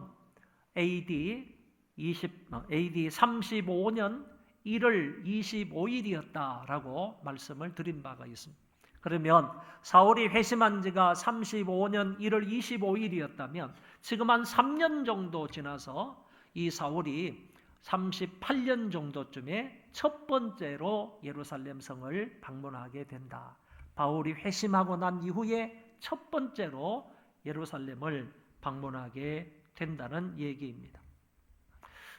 AD 35년 1월 25일이었다라고 말씀을 드린 바가 있습니다. 그러면 사울이 회심한 지가 35년 1월 25일이었다면 지금 한 3년 정도 지나서 이 사울이 38년 정도쯤에 첫 번째로 예루살렘 성을 방문하게 된다. 바울이 회심하고 난 이후에 첫 번째로 예루살렘을 방문하게 된다는 얘기입니다.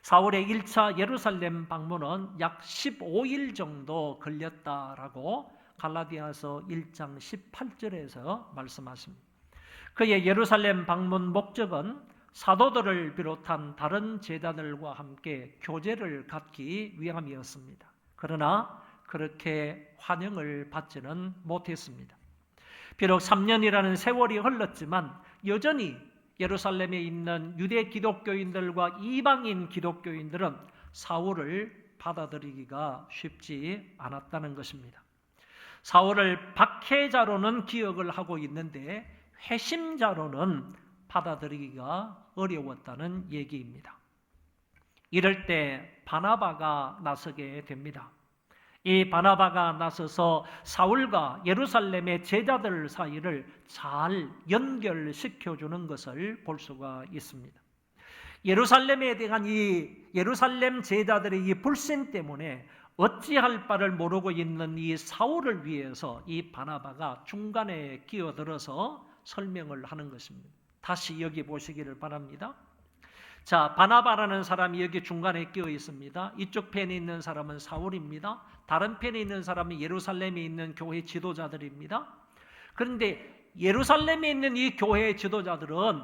사울의 1차 예루살렘 방문은 약 15일 정도 걸렸다라고 갈라디아서 1장 18절에서 말씀하십니다. 그의 예루살렘 방문 목적은 사도들을 비롯한 다른 제자들과 함께 교제를 갖기 위함이었습니다. 그러나 그렇게 환영을 받지는 못했습니다. 비록 3년이라는 세월이 흘렀지만 여전히 예루살렘에 있는 유대 기독교인들과 이방인 기독교인들은 사울을 받아들이기가 쉽지 않았다는 것입니다. 사울을 박해자로는 기억을 하고 있는데 회심자로는 받아들이기가 어려웠다는 얘기입니다. 이럴 때 바나바가 나서게 됩니다. 이 바나바가 나서서 사울과 예루살렘의 제자들 사이를 잘 연결시켜주는 것을 볼 수가 있습니다. 예루살렘에 대한 이 예루살렘 제자들의 이 불신 때문에 어찌할 바를 모르고 있는 이 사울을 위해서 이 바나바가 중간에 끼어들어서 설명을 하는 것입니다. 다시 여기 보시기를 바랍니다. 자, 바나바라는 사람이 여기 중간에 끼어 있습니다. 이쪽 편에 있는 사람은 사울입니다. 다른 편에 있는 사람은 예루살렘에 있는 교회 지도자들입니다. 그런데 예루살렘에 있는 이 교회 지도자들은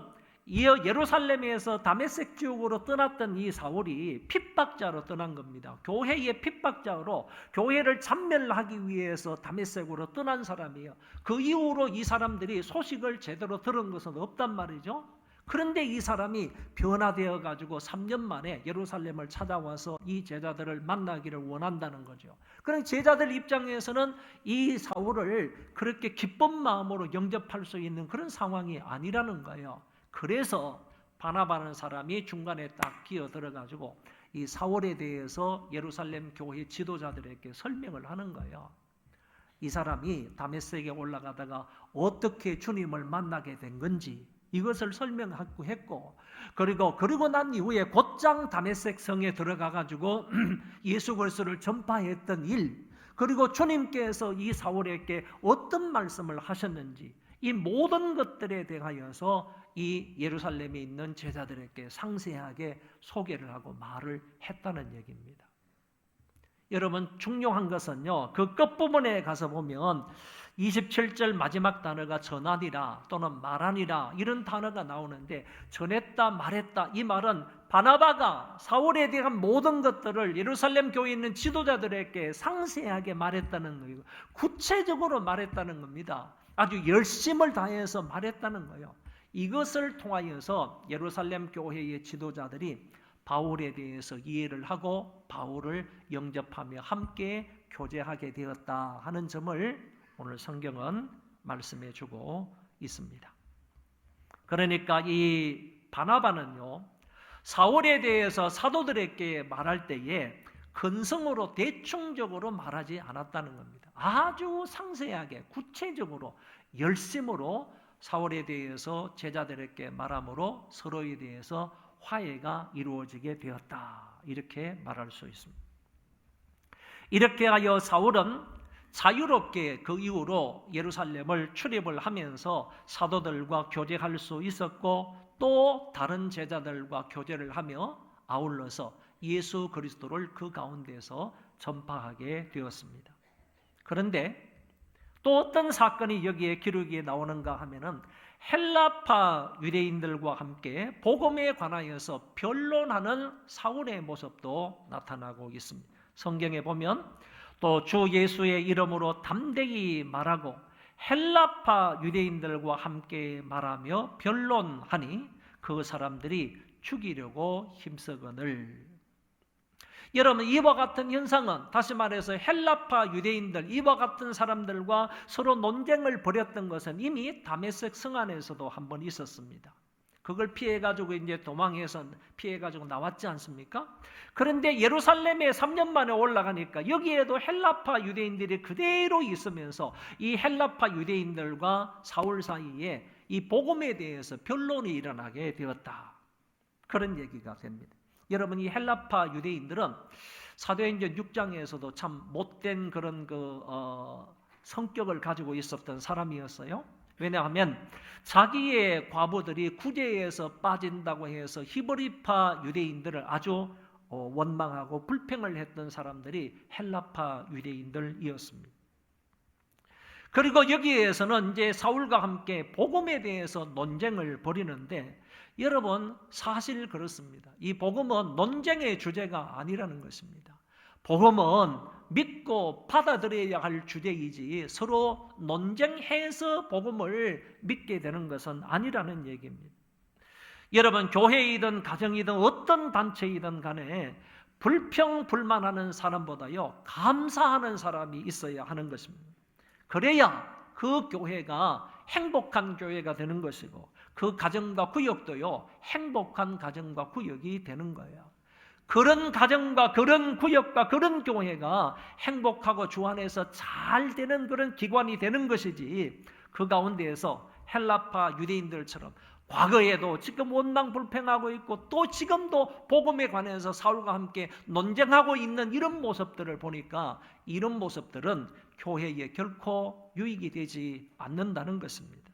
예루살렘에서 다메섹 지역으로 떠났던 이 사울이 핍박자로 떠난 겁니다. 교회의 핍박자로 교회를 참멸하기 위해서 다메섹으로 떠난 사람이에요. 그 이후로 이 사람들이 소식을 제대로 들은 것은 없단 말이죠. 그런데 이 사람이 변화되어 가지고 3년 만에 예루살렘을 찾아와서 이 제자들을 만나기를 원한다는 거죠. 그럼 제자들 입장에서는 이 사울을 그렇게 기쁜 마음으로 영접할 수 있는 그런 상황이 아니라는 거예요. 그래서 바나바라는 사람이 중간에 딱 끼어들어 가지고 이 사울에 대해서 예루살렘 교회 지도자들에게 설명을 하는 거예요. 이 사람이 다메섹에 올라가다가 어떻게 주님을 만나게 된 건지 이것을 설명하고 했고, 그리고 난 이후에 곧장 다메섹 성에 들어가 가지고 예수 그리스도를 전파했던 일, 그리고 주님께서 이 사울에게 어떤 말씀을 하셨는지 이 모든 것들에 대하여서 이 예루살렘에 있는 제자들에게 상세하게 소개를 하고 말을 했다는 얘기입니다. 여러분, 중요한 것은요, 그 끝부분에 가서 보면 27절 마지막 단어가 전하니라 또는 말하니라 이런 단어가 나오는데, 전했다 말했다 이 말은 바나바가 사울에 대한 모든 것들을 예루살렘 교회에 있는 지도자들에게 상세하게 말했다는 거예요. 구체적으로 말했다는 겁니다. 아주 열심을 다해서 말했다는 거예요. 이것을 통하여서 예루살렘 교회의 지도자들이 바울에 대해서 이해를 하고 바울을 영접하며 함께 교제하게 되었다 하는 점을 오늘 성경은 말씀해 주고 있습니다. 그러니까 이 바나바는요, 사울에 대해서 사도들에게 말할 때에 근성으로 대충적으로 말하지 않았다는 겁니다. 아주 상세하게 구체적으로 열심으로 사울에 대해서 제자들에게 말함으로 서로에 대해서 화해가 이루어지게 되었다, 이렇게 말할 수 있습니다. 이렇게 하여 사울은 자유롭게 그 이후로 예루살렘을 출입을 하면서 사도들과 교제할 수 있었고, 또 다른 제자들과 교제를 하며 아울러서 예수 그리스도를 그 가운데서 전파하게 되었습니다. 그런데 또 어떤 사건이 여기에 기록이 나오는가 하면은 헬라파 유대인들과 함께 복음에 관하여서 변론하는 사울의 모습도 나타나고 있습니다. 성경에 보면 또 주 예수의 이름으로 담대히 말하고 헬라파 유대인들과 함께 말하며 변론하니 그 사람들이 죽이려고 힘쓰거늘. 여러분, 이와 같은 현상은, 다시 말해서 헬라파 유대인들, 이와 같은 사람들과 서로 논쟁을 벌였던 것은 이미 다메섹 성 안에서도 한번 있었습니다. 그걸 피해가지고 이제 도망해서 피해가지고 나왔지 않습니까? 그런데 예루살렘에 3년 만에 올라가니까 여기에도 헬라파 유대인들이 그대로 있으면서 이 헬라파 유대인들과 사울 사이에 이 복음에 대해서 변론이 일어나게 되었다, 그런 얘기가 됩니다. 여러분, 이 헬라파 유대인들은 사도행전 6장에서도 참 못된 그런 성격을 가지고 있었던 사람이었어요. 왜냐하면 자기의 과부들이 구제에서 빠진다고 해서 히브리파 유대인들을 아주 원망하고 불평을 했던 사람들이 헬라파 유대인들이었습니다. 그리고 여기에서는 이제 사울과 함께 복음에 대해서 논쟁을 벌이는데, 여러분, 사실 그렇습니다. 이 복음은 논쟁의 주제가 아니라는 것입니다. 복음은 믿고 받아들여야 할 주제이지 서로 논쟁해서 복음을 믿게 되는 것은 아니라는 얘기입니다. 여러분, 교회이든 가정이든 어떤 단체이든 간에 불평불만하는 사람보다요, 감사하는 사람이 있어야 하는 것입니다. 그래야 그 교회가 행복한 교회가 되는 것이고 그 가정과 구역도요, 행복한 가정과 구역이 되는 거예요. 그런 가정과 그런 구역과 그런 교회가 행복하고 주 안에서 잘 되는 그런 기관이 되는 것이지, 그 가운데에서 헬라파 유대인들처럼 과거에도 지금 원망불평하고 있고 또 지금도 복음에 관해서 사울과 함께 논쟁하고 있는 이런 모습들을 보니까 이런 모습들은 교회에 결코 유익이 되지 않는다는 것입니다.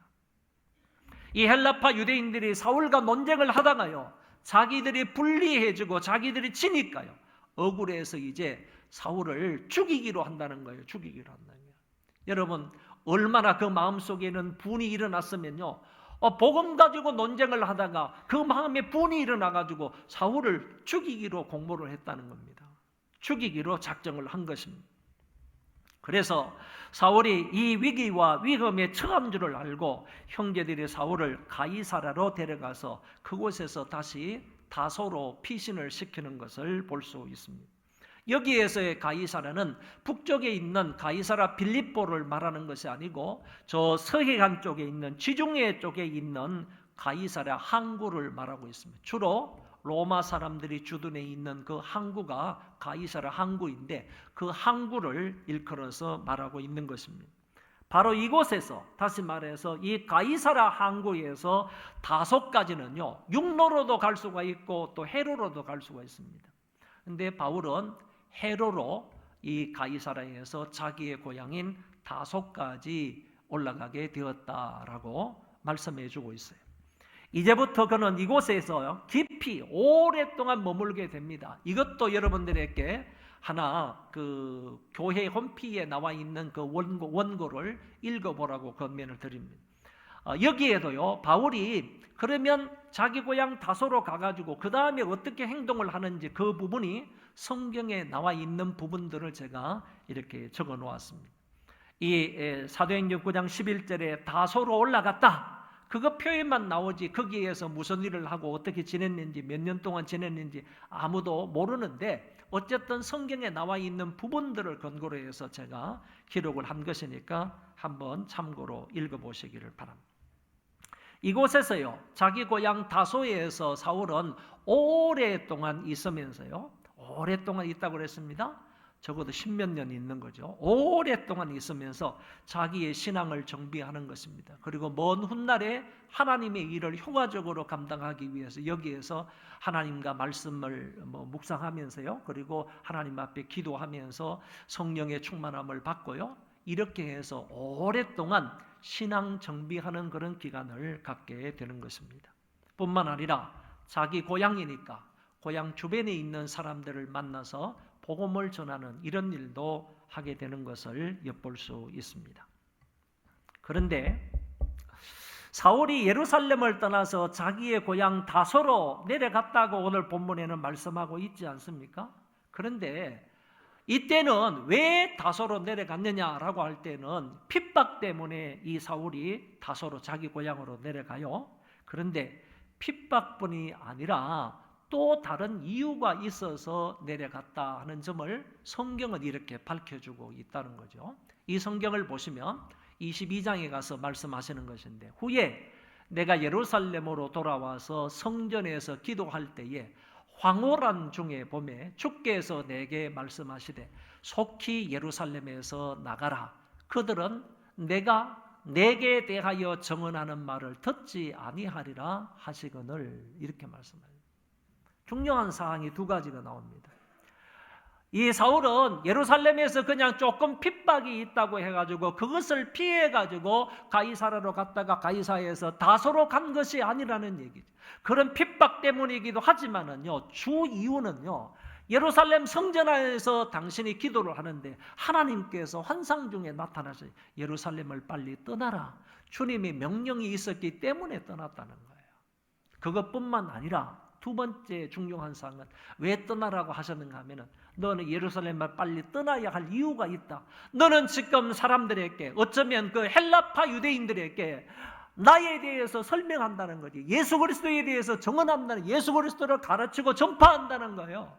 이 헬라파 유대인들이 사울과 논쟁을 하다가요, 자기들이 불리해지고 자기들이 지니까요, 억울해서 이제 사울을 죽이기로 한다는 거예요. 죽이기로 한다는 거예요. 여러분, 얼마나 그 마음속에는 분이 일어났으면요, 복음 가지고 논쟁을 하다가 그 마음에 분이 일어나가지고 사울을 죽이기로 공모를 했다는 겁니다. 죽이기로 작정을 한 것입니다. 그래서 사울이 이 위기와 위험에 처한 줄을 알고 형제들이 사울을 가이사라로 데려가서 그곳에서 다시 다소로 피신을 시키는 것을 볼 수 있습니다. 여기에서의 가이사라는 북쪽에 있는 가이사라 빌립보를 말하는 것이 아니고 저 서해안 쪽에 있는 지중해 쪽에 있는 가이사라 항구를 말하고 있습니다. 주로 로마 사람들이 주둔해 있는 그 항구가 가이사라 항구인데 그 항구를 일컬어서 말하고 있는 것입니다. 바로 이곳에서 다시 말해서 이 가이사라 항구에서 다소까지는요, 육로로도 갈 수가 있고 또 해로로도 갈 수가 있습니다. 근데 바울은 해로로 이 가이사라에서 자기의 고향인 다소까지 올라가게 되었다라고 말씀해 주고 있어요. 이제부터 그는 이곳에서 깊이 오랫동안 머물게 됩니다. 이것도 여러분들에게 하나 그 교회 홈피에 나와 있는 그 원고를 읽어보라고 권면을 드립니다. 여기에도요, 바울이 그러면 자기 고향 다소로 가가지고 그 다음에 어떻게 행동을 하는지 그 부분이 성경에 나와 있는 부분들을 제가 이렇게 적어 놓았습니다. 이 사도행전 9장 11절에 다소로 올라갔다, 그거 표현만 나오지 거기에서 무슨 일을 하고 어떻게 지냈는지 몇 년 동안 지냈는지 아무도 모르는데 어쨌든 성경에 나와 있는 부분들을 근거로 해서 제가 기록을 한 것이니까 한번 참고로 읽어보시기를 바랍니다. 이곳에서요, 자기 고향 다소에서 사울은 오랫동안 있으면서요, 오랫동안 있다고 그랬습니다. 적어도 10몇 년 있는 거죠. 오랫동안 있으면서 자기의 신앙을 정비하는 것입니다. 그리고 먼 훗날에 하나님의 일을 효과적으로 감당하기 위해서 여기에서 하나님과 말씀을 묵상하면서요, 그리고 하나님 앞에 기도하면서 성령의 충만함을 받고요, 이렇게 해서 오랫동안 신앙 정비하는 그런 기간을 갖게 되는 것입니다. 뿐만 아니라 자기 고향이니까 고향 주변에 있는 사람들을 만나서 복음을 전하는 이런 일도 하게 되는 것을 엿볼 수 있습니다. 그런데 사울이 예루살렘을 떠나서 자기의 고향 다소로 내려갔다고 오늘 본문에는 말씀하고 있지 않습니까? 그런데 이때는 왜 다소로 내려갔느냐라고 할 때는 핍박 때문에 이 사울이 다소로 자기 고향으로 내려가요. 그런데 핍박뿐이 아니라 또 다른 이유가 있어서 내려갔다 하는 점을 성경은 이렇게 밝혀주고 있다는 거죠. 이 성경을 보시면 22장에 가서 말씀하시는 것인데, 후에 내가 예루살렘으로 돌아와서 성전에서 기도할 때에 황홀한 중에 봄에 주께서 내게 말씀하시되 속히 예루살렘에서 나가라. 그들은 내가 내게 대하여 정언하는 말을 듣지 아니하리라 하시거늘. 이렇게 말씀합니다. 중요한 사항이 두 가지가 나옵니다. 이 사울은 예루살렘에서 그냥 조금 핍박이 있다고 해가지고 그것을 피해가지고 가이사라로 갔다가 가이사에서 다소로 간 것이 아니라는 얘기죠. 그런 핍박 때문이기도 하지만은요, 주 이유는요, 예루살렘 성전 안에서 당신이 기도를 하는데 하나님께서 환상 중에 나타나서 예루살렘을 빨리 떠나라, 주님의 명령이 있었기 때문에 떠났다는 거예요. 그것뿐만 아니라 두 번째 중요한 사항은 왜 떠나라고 하셨는가 하면은 너는 예루살렘을 빨리 떠나야 할 이유가 있다. 너는 지금 사람들에게, 어쩌면 그 헬라파 유대인들에게 나에 대해서 설명한다는 거지. 예수 그리스도에 대해서 정언한다는, 예수 그리스도를 가르치고 전파한다는 거예요.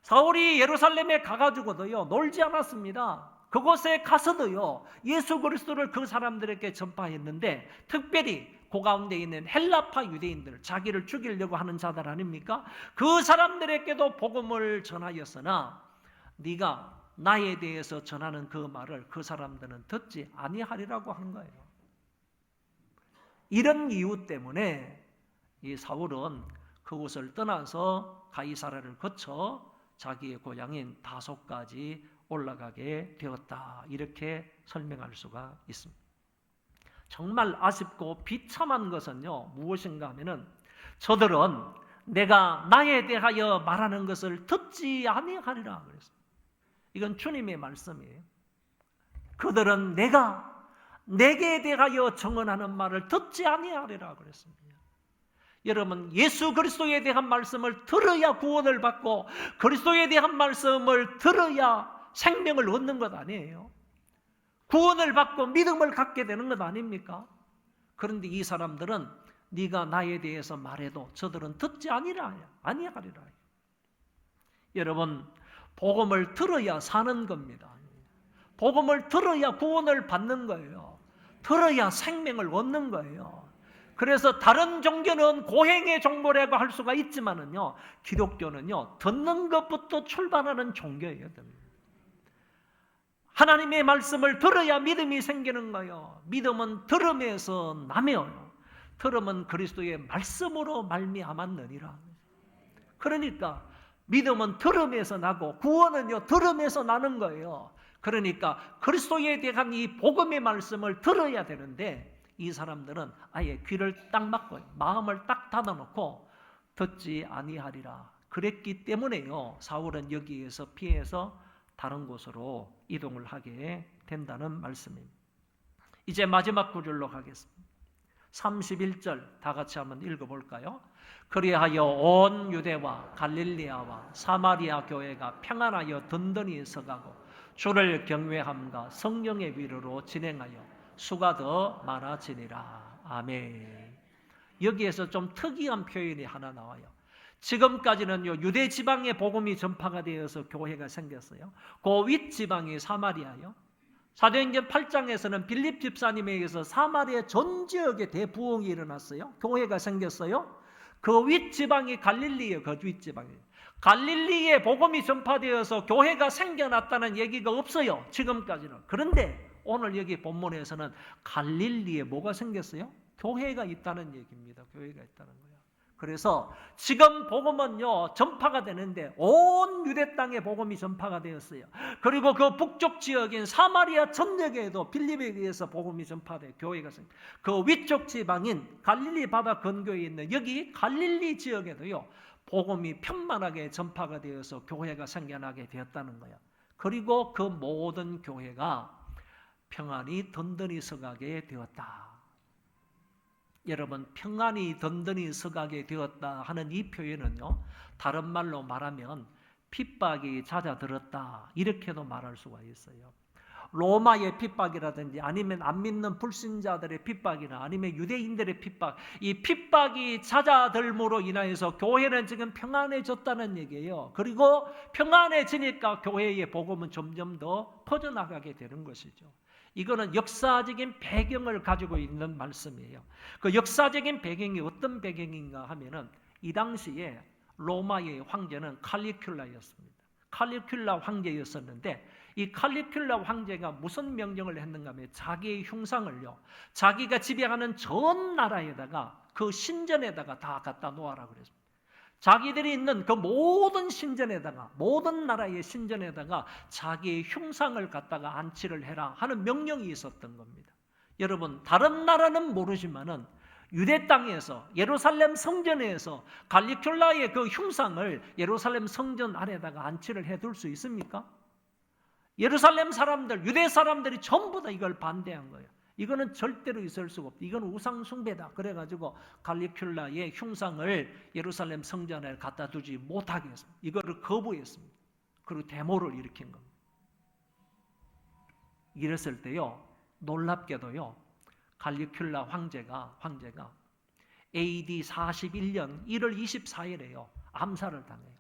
사울이 예루살렘에 가가지고도요, 놀지 않았습니다. 그곳에 가서도요, 예수 그리스도를 그 사람들에게 전파했는데, 특별히 그 가운데 있는 헬라파 유대인들, 자기를 죽이려고 하는 자들 아닙니까? 그 사람들에게도 복음을 전하였으나 네가 나에 대해서 전하는 그 말을 그 사람들은 듣지 아니하리라고 한 거예요. 이런 이유 때문에 이 사울은 그곳을 떠나서 가이사라를 거쳐 자기의 고향인 다소까지 올라가게 되었다. 이렇게 설명할 수가 있습니다. 정말 아쉽고 비참한 것은요, 무엇인가 하면은 저들은 내가 나에 대하여 말하는 것을 듣지 아니하리라 그랬습니다. 이건 주님의 말씀이에요. 그들은 내가 내게 대하여 청언하는 말을 듣지 아니하리라 그랬습니다. 여러분, 예수 그리스도에 대한 말씀을 들어야 구원을 받고 그리스도에 대한 말씀을 들어야 생명을 얻는 것 아니에요? 구원을 받고 믿음을 갖게 되는 것 아닙니까? 그런데 이 사람들은 네가 나에 대해서 말해도 저들은 듣지 아니하리라. 여러분, 복음을 들어야 사는 겁니다. 복음을 들어야 구원을 받는 거예요. 들어야 생명을 얻는 거예요. 그래서 다른 종교는 고행의 종교라고 할 수가 있지만은요, 기독교는요, 듣는 것부터 출발하는 종교예요. 하나님의 말씀을 들어야 믿음이 생기는 거예요. 믿음은 들음에서 나며요. 들음은 그리스도의 말씀으로 말미암았느니라. 그러니까 믿음은 들음에서 나고 구원은요, 들음에서 나는 거예요. 그러니까 그리스도에 대한 이 복음의 말씀을 들어야 되는데 이 사람들은 아예 귀를 딱 막고 마음을 딱 닫아놓고 듣지 아니하리라. 그랬기 때문에요, 사울은 여기에서 피해서 다른 곳으로 이동을 하게 된다는 말씀입니다. 이제 마지막 구절로 가겠습니다. 31절 다 같이 한번 읽어볼까요? 그리하여 온 유대와 갈릴리아와 사마리아 교회가 평안하여 든든히 서가고 주를 경외함과 성령의 위로로 진행하여 수가 더 많아지니라. 아멘. 여기에서 좀 특이한 표현이 하나 나와요. 지금까지는요, 유대 지방의 복음이 전파가 되어서 교회가 생겼어요. 그 윗지방이 사마리아요. 사도행전 8장에서는 빌립 집사님에 의해서 사마리아 전 지역에 대부흥이 일어났어요. 교회가 생겼어요. 그 윗지방이 갈릴리예요. 그 윗지방이. 갈릴리에 복음이 전파되어서 교회가 생겨났다는 얘기가 없어요. 지금까지는. 그런데 오늘 여기 본문에서는 갈릴리에 뭐가 생겼어요? 교회가 있다는 얘기입니다. 교회가 있다는 거예요. 그래서 지금 복음은요, 전파가 되는데 온 유대 땅에 복음이 전파가 되었어요. 그리고 그 북쪽 지역인 사마리아 전역에도 빌립에 의해서 복음이 전파돼요. 교회가 생겨요. 그 위쪽 지방인 갈릴리 바다 근교에 있는 여기 갈릴리 지역에도요, 복음이 편만하게 전파가 되어서 교회가 생겨나게 되었다는 거예요. 그리고 그 모든 교회가 평안히 든든히 서가게 되었다. 여러분, 평안히 든든히 서가게 되었다 하는 이 표현은요, 다른 말로 말하면 핍박이 잦아들었다 이렇게도 말할 수가 있어요. 로마의 핍박이라든지 아니면 안 믿는 불신자들의 핍박이나 아니면 유대인들의 핍박, 이 핍박이 잦아들므로 인하여서 교회는 지금 평안해졌다는 얘기예요. 그리고 평안해지니까 교회의 복음은 점점 더 퍼져나가게 되는 것이죠. 이거는 역사적인 배경을 가지고 있는 말씀이에요. 그 역사적인 배경이 어떤 배경인가 하면은 이 당시에 로마의 황제는 칼리큘라였습니다. 칼리큘라 황제였었는데 이 칼리큘라 황제가 무슨 명령을 했는가 하면 자기의 흉상을요, 자기가 지배하는 전 나라에다가 그 신전에다가 다 갖다 놓아라 그랬습니다. 자기들이 있는 그 모든 신전에다가, 모든 나라의 신전에다가 자기의 흉상을 갖다가 안치를 해라 하는 명령이 있었던 겁니다. 여러분, 다른 나라는 모르지만은 유대 땅에서 예루살렘 성전에서 갈리큘라의 그 흉상을 예루살렘 성전 안에다가 안치를 해둘 수 있습니까? 예루살렘 사람들, 유대 사람들이 전부 다 이걸 반대한 거예요. 이거는 절대로 있을 수가 없다. 이건 우상 숭배다. 그래가지고 갈리큘라의 흉상을 예루살렘 성전에 갖다 두지 못하게 했습니다. 이거를 거부했습니다. 그리고 데모를 일으킨 겁니다. 이랬을 때요, 놀랍게도요, 갈리큘라 황제가 AD 41년 1월 24일에요 암살을 당해요.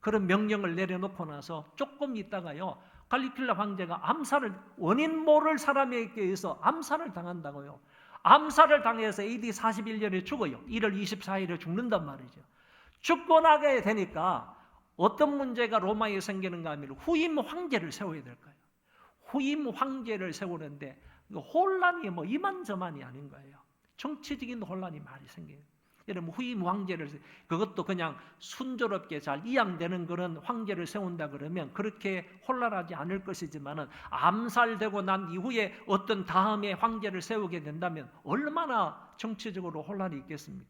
그런 명령을 내려놓고 나서 조금 있다가요, 갈리큘라 황제가 암살을, 원인 모를 사람에게 의해서 암살을 당한다고요. 암살을 당해서 AD 41년에 죽어요. 1월 24일에 죽는단 말이죠. 죽고 나게 되니까 어떤 문제가 로마에 생기는가 하면 후임 황제를 세워야 될 거예요. 후임 황제를 세우는데 혼란이 뭐 이만저만이 아닌 거예요. 정치적인 혼란이 많이 생겨요. 여러분, 후임 황제를, 그것도 그냥 순조롭게 잘 이양되는 그런 황제를 세운다 그러면 그렇게 혼란하지 않을 것이지만은 암살되고 난 이후에 어떤 다음에 황제를 세우게 된다면 얼마나 정치적으로 혼란이 있겠습니까?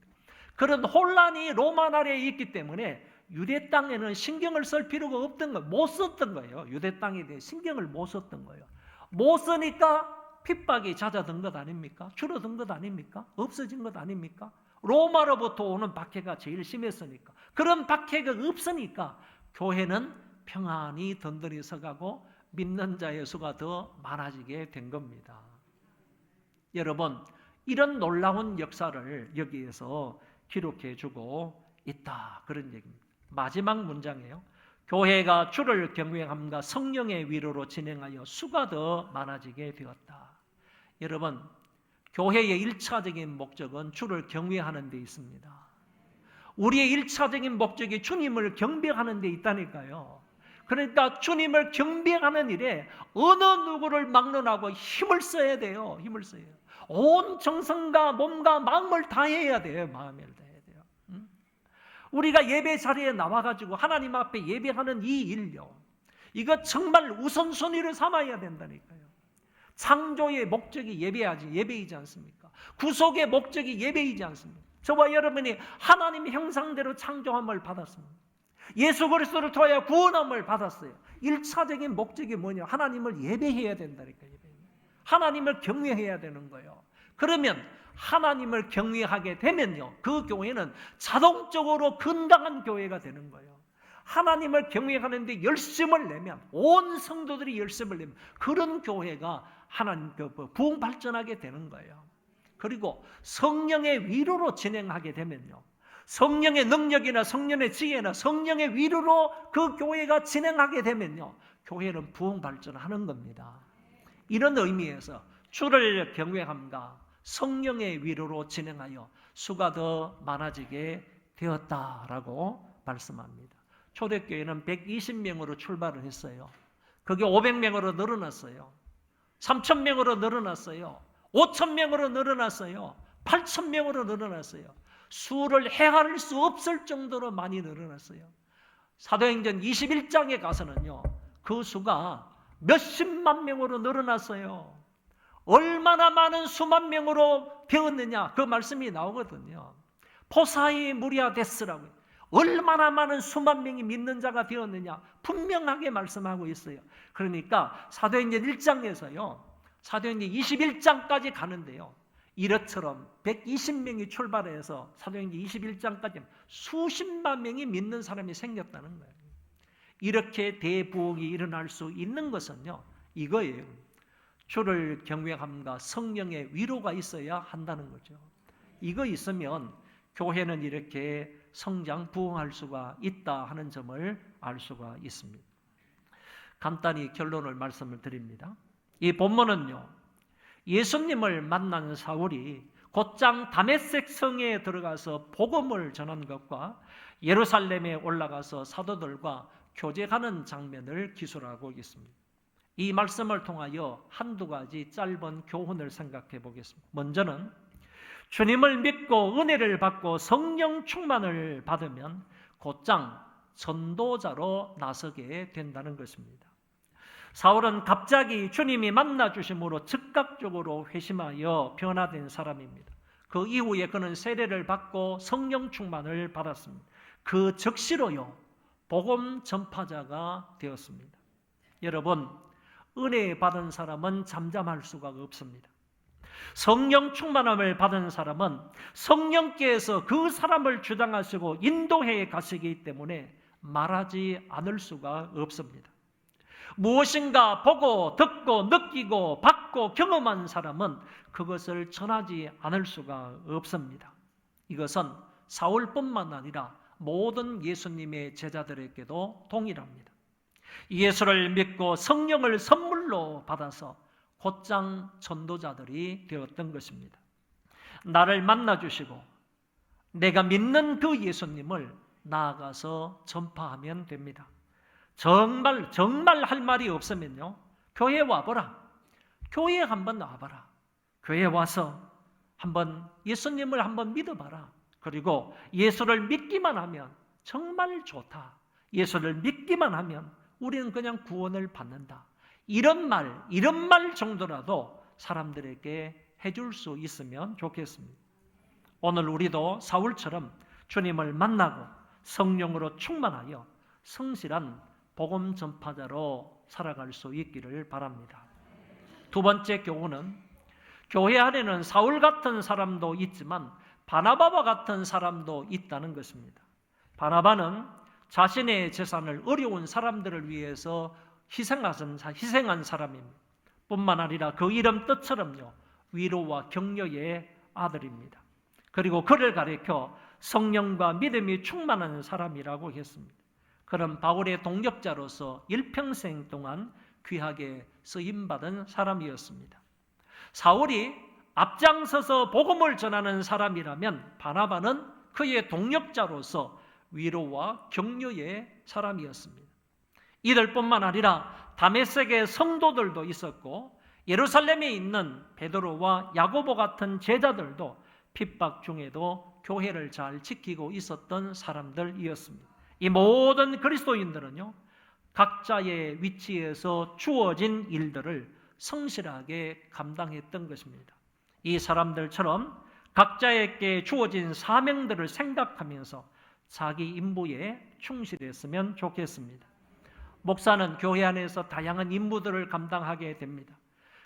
그런 혼란이 로마 나라에 있기 때문에 유대 땅에는 신경을 쓸 필요가 없던 거예요. 못 썼던 거예요. 유대 땅에 대해 신경을 못 썼던 거예요. 못 쓰니까 핍박이 잦아든 것 아닙니까? 줄어든 것 아닙니까? 없어진 것 아닙니까? 로마로부터 오는 박해가 제일 심했으니까, 그런 박해가 없으니까 교회는 평안히 든든히 서가고 믿는 자의 수가 더 많아지게 된 겁니다. 여러분, 이런 놀라운 역사를 여기에서 기록해 주고 있다, 그런 얘기입니다. 마지막 문장이에요. 교회가 주를 경외함과 성령의 위로로 진행하여 수가 더 많아지게 되었다. 여러분, 교회의 1차적인 목적은 주를 경외하는 데 있습니다. 우리의 1차적인 목적이 주님을 경배하는 데 있다니까요. 그러니까 주님을 경배하는 일에 어느 누구를 막론하고 힘을 써야 돼요. 힘을 써야 돼요. 온 정성과 몸과 마음을 다해야 돼요. 마음을 다해야 돼요. 우리가 예배 자리에 나와가지고 하나님 앞에 예배하는 이 일요, 이거 정말 우선순위를 삼아야 된다니까요. 창조의 목적이 예배이지 않습니까? 구속의 목적이 예배이지 않습니까? 저와 여러분이 하나님의 형상대로 창조함을 받았습니다. 예수 그리스도를 통하여 구원함을 받았어요. 1차적인 목적이 뭐냐? 하나님을 예배해야 된다니까요. 하나님을 경외해야 되는 거예요. 그러면 하나님을 경외하게 되면요, 그 교회는 자동적으로 건강한 교회가 되는 거예요. 하나님을 경외하는데 열심을 내면, 온 성도들이 열심을 내면 그런 교회가 하나님 부흥 발전하게 되는 거예요. 그리고 성령의 위로로 진행하게 되면요, 성령의 능력이나 성령의 지혜나 성령의 위로로 그 교회가 진행하게 되면요, 교회는 부흥 발전하는 겁니다. 이런 의미에서 주를 경외함과 성령의 위로로 진행하여 수가 더 많아지게 되었다라고 말씀합니다. 초대교회는 120명으로 출발을 했어요. 그게 500명으로 늘어났어요. 3,000명으로 늘어났어요. 5,000명으로 늘어났어요. 8,000명으로 늘어났어요. 수를 헤아릴 수 없을 정도로 많이 늘어났어요. 사도행전 21장에 가서는요, 그 수가 몇십만 명으로 늘어났어요. 얼마나 많은 수만 명으로 되었느냐, 그 말씀이 나오거든요. 포사이 무리아데스라고, 얼마나 많은 수만 명이 믿는 자가 되었느냐 분명하게 말씀하고 있어요. 그러니까 사도행전 1장에서요, 사도행전 21장까지 가는데요, 이렇처럼 120명이 출발해서 사도행전 21장까지 수십만 명이 믿는 사람이 생겼다는 거예요. 이렇게 대부흥이 일어날 수 있는 것은요, 이거예요. 주를 경외함과 성령의 위로가 있어야 한다는 거죠. 이거 있으면 교회는 이렇게 성장 부흥할 수가 있다 하는 점을 알 수가 있습니다. 간단히 결론을 말씀을 드립니다. 이 본문은요, 예수님을 만난 사울이 곧장 다메섹 성에 들어가서 복음을 전한 것과 예루살렘에 올라가서 사도들과 교제하는 장면을 기술하고 있습니다. 이 말씀을 통하여 한두 가지 짧은 교훈을 생각해 보겠습니다. 먼저는 주님을 믿고 은혜를 받고 성령 충만을 받으면 곧장 전도자로 나서게 된다는 것입니다. 사울은 갑자기 주님이 만나 주심으로 즉각적으로 회심하여 변화된 사람입니다. 그 이후에 그는 세례를 받고 성령 충만을 받았습니다. 그 즉시로요, 복음 전파자가 되었습니다. 여러분, 은혜 받은 사람은 잠잠할 수가 없습니다. 성령 충만함을 받은 사람은 성령께서 그 사람을 주장하시고 인도해 가시기 때문에 말하지 않을 수가 없습니다. 무엇인가 보고 듣고 느끼고 받고 경험한 사람은 그것을 전하지 않을 수가 없습니다. 이것은 사울뿐만 아니라 모든 예수님의 제자들에게도 동일합니다. 예수를 믿고 성령을 선물로 받아서 곧장 전도자들이 되었던 것입니다. 나를 만나주시고 내가 믿는 그 예수님을 나아가서 전파하면 됩니다. 정말 할 말이 없으면요, 교회에 와보라. 교회에 한번 와봐라. 교회에 와서 한번 예수님을 한번 믿어봐라. 그리고 예수를 믿기만 하면 정말 좋다. 예수를 믿기만 하면 우리는 그냥 구원을 받는다. 이런 말 정도라도 사람들에게 해줄 수 있으면 좋겠습니다. 오늘 우리도 사울처럼 주님을 만나고 성령으로 충만하여 성실한 복음 전파자로 살아갈 수 있기를 바랍니다. 두 번째 교훈은 교회 안에는 사울 같은 사람도 있지만 바나바와 같은 사람도 있다는 것입니다. 바나바는 자신의 재산을 어려운 사람들을 위해서 희생한 사람입니다. 뿐만 아니라 그 이름 뜻처럼요, 위로와 격려의 아들입니다. 그리고 그를 가리켜 성령과 믿음이 충만한 사람이라고 했습니다. 그런 바울의 동역자로서 일평생 동안 귀하게 쓰임받은 사람이었습니다. 사울이 앞장서서 복음을 전하는 사람이라면 바나바는 그의 동역자로서 위로와 격려의 사람이었습니다. 이들뿐만 아니라 다메섹의 성도들도 있었고 예루살렘에 있는 베드로와 야고보 같은 제자들도 핍박 중에도 교회를 잘 지키고 있었던 사람들이었습니다. 이 모든 그리스도인들은요, 각자의 위치에서 주어진 일들을 성실하게 감당했던 것입니다. 이 사람들처럼 각자에게 주어진 사명들을 생각하면서 자기 임무에 충실했으면 좋겠습니다. 목사는 교회 안에서 다양한 임무들을 감당하게 됩니다.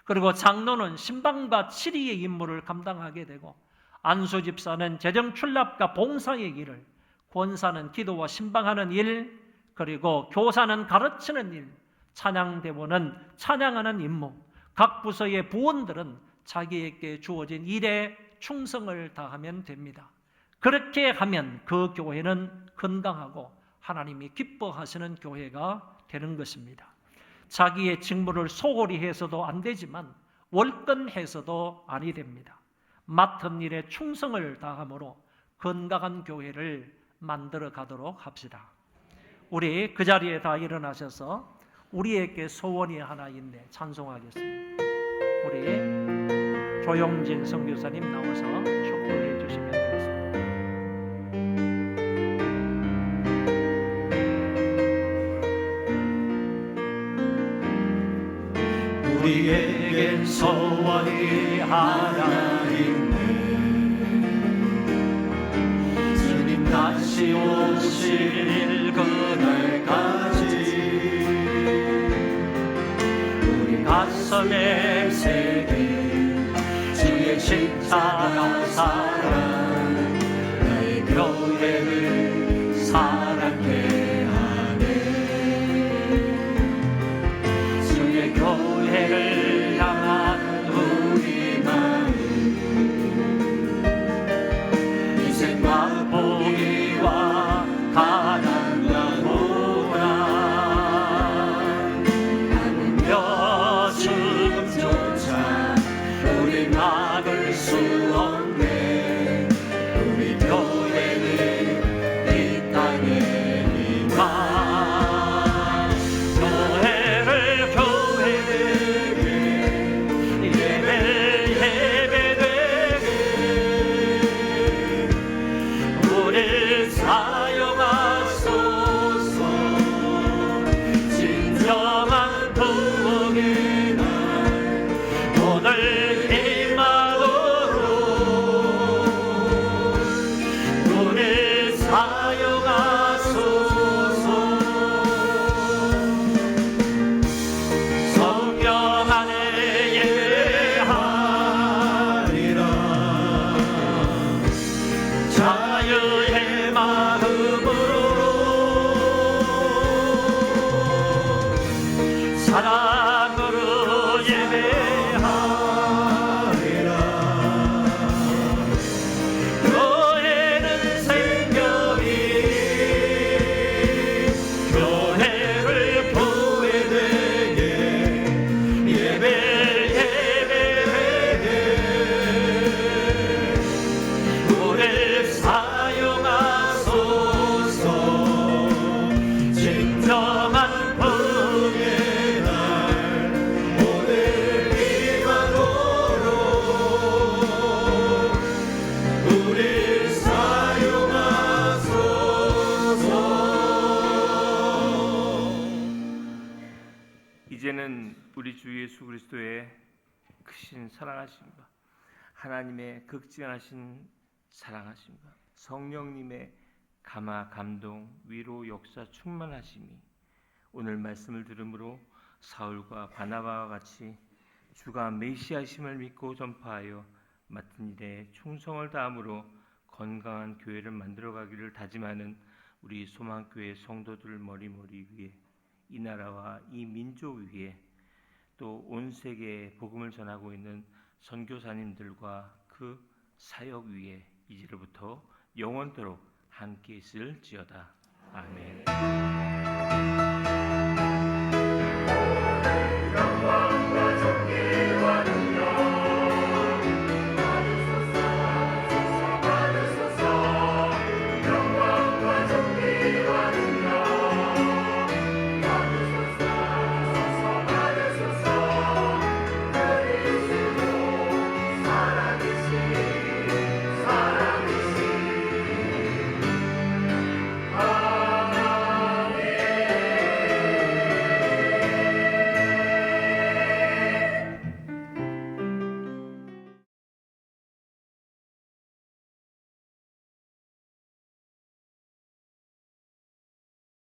그리고 장로는 신방과 치리의 임무를 감당하게 되고, 안수 집사는 재정 출납과 봉사의 일을, 권사는 기도와 신방하는 일, 그리고 교사는 가르치는 일, 찬양대원은 찬양하는 임무, 각 부서의 부원들은 자기에게 주어진 일에 충성을 다하면 됩니다. 그렇게 하면 그 교회는 건강하고 하나님이 기뻐하시는 교회가 되는 것입니다. 자기의 직무를 소홀히 해서도 안 되지만 월권해서도 아니 됩니다. 맡은 일에 충성을 다함으로 건강한 교회를 만들어 가도록 합시다. 우리 그 자리에 다 일어나셔서 우리에게 소원이 하나 있네 찬송하겠습니다. 우리 조용진 선교사님 나와서 축도해 주시면 되겠습니다. 우리에겐 소원이 하나 있네. 주님 다시 오실 그날까지 우리 가슴에 새긴 주의 십자가 사랑, 나의 교회를 사랑해 하네. 주의 교회를 향한 우리 마음, 희생과 포기와 가난과 고난, 하물며 죽음조차 우리 막을 수 없네. 우리 교회는 이 땅의 희망. 교회되게 예배되게 우리 사용하소서. 진정한 부흥의 날 오늘 희망으로 우리 사용하소서. 성령 안에 예배하리라. 자유의 마음으로 사랑으로 예배하리라. 교회는 생명이, 교회를 교회되게 예배되게 우리를 사용하소서. 진정한 부흥의 날 오늘 희망으로 우리를 사용하소서. 이제는 우리 주 예수 그리스도의 크신 사랑하심과 하나님의 극진하신 사랑하심과 성령님의 감화, 감동, 위로, 역사, 충만하심이 오늘 말씀을 들음으로 사울과 바나바와 같이 주가 메시아심을 믿고 전파하여 맡은 일에 충성을 다함으로 건강한 교회를 만들어가기를 다짐하는 우리 소망교회 성도들 머리머리 위에, 이 나라와 이 민족 위에, 또 온 세계에 복음을 전하고 있는 선교사님들과 그 사역 위에 이제로부터 영원토록 함께 있을지어다. 아멘.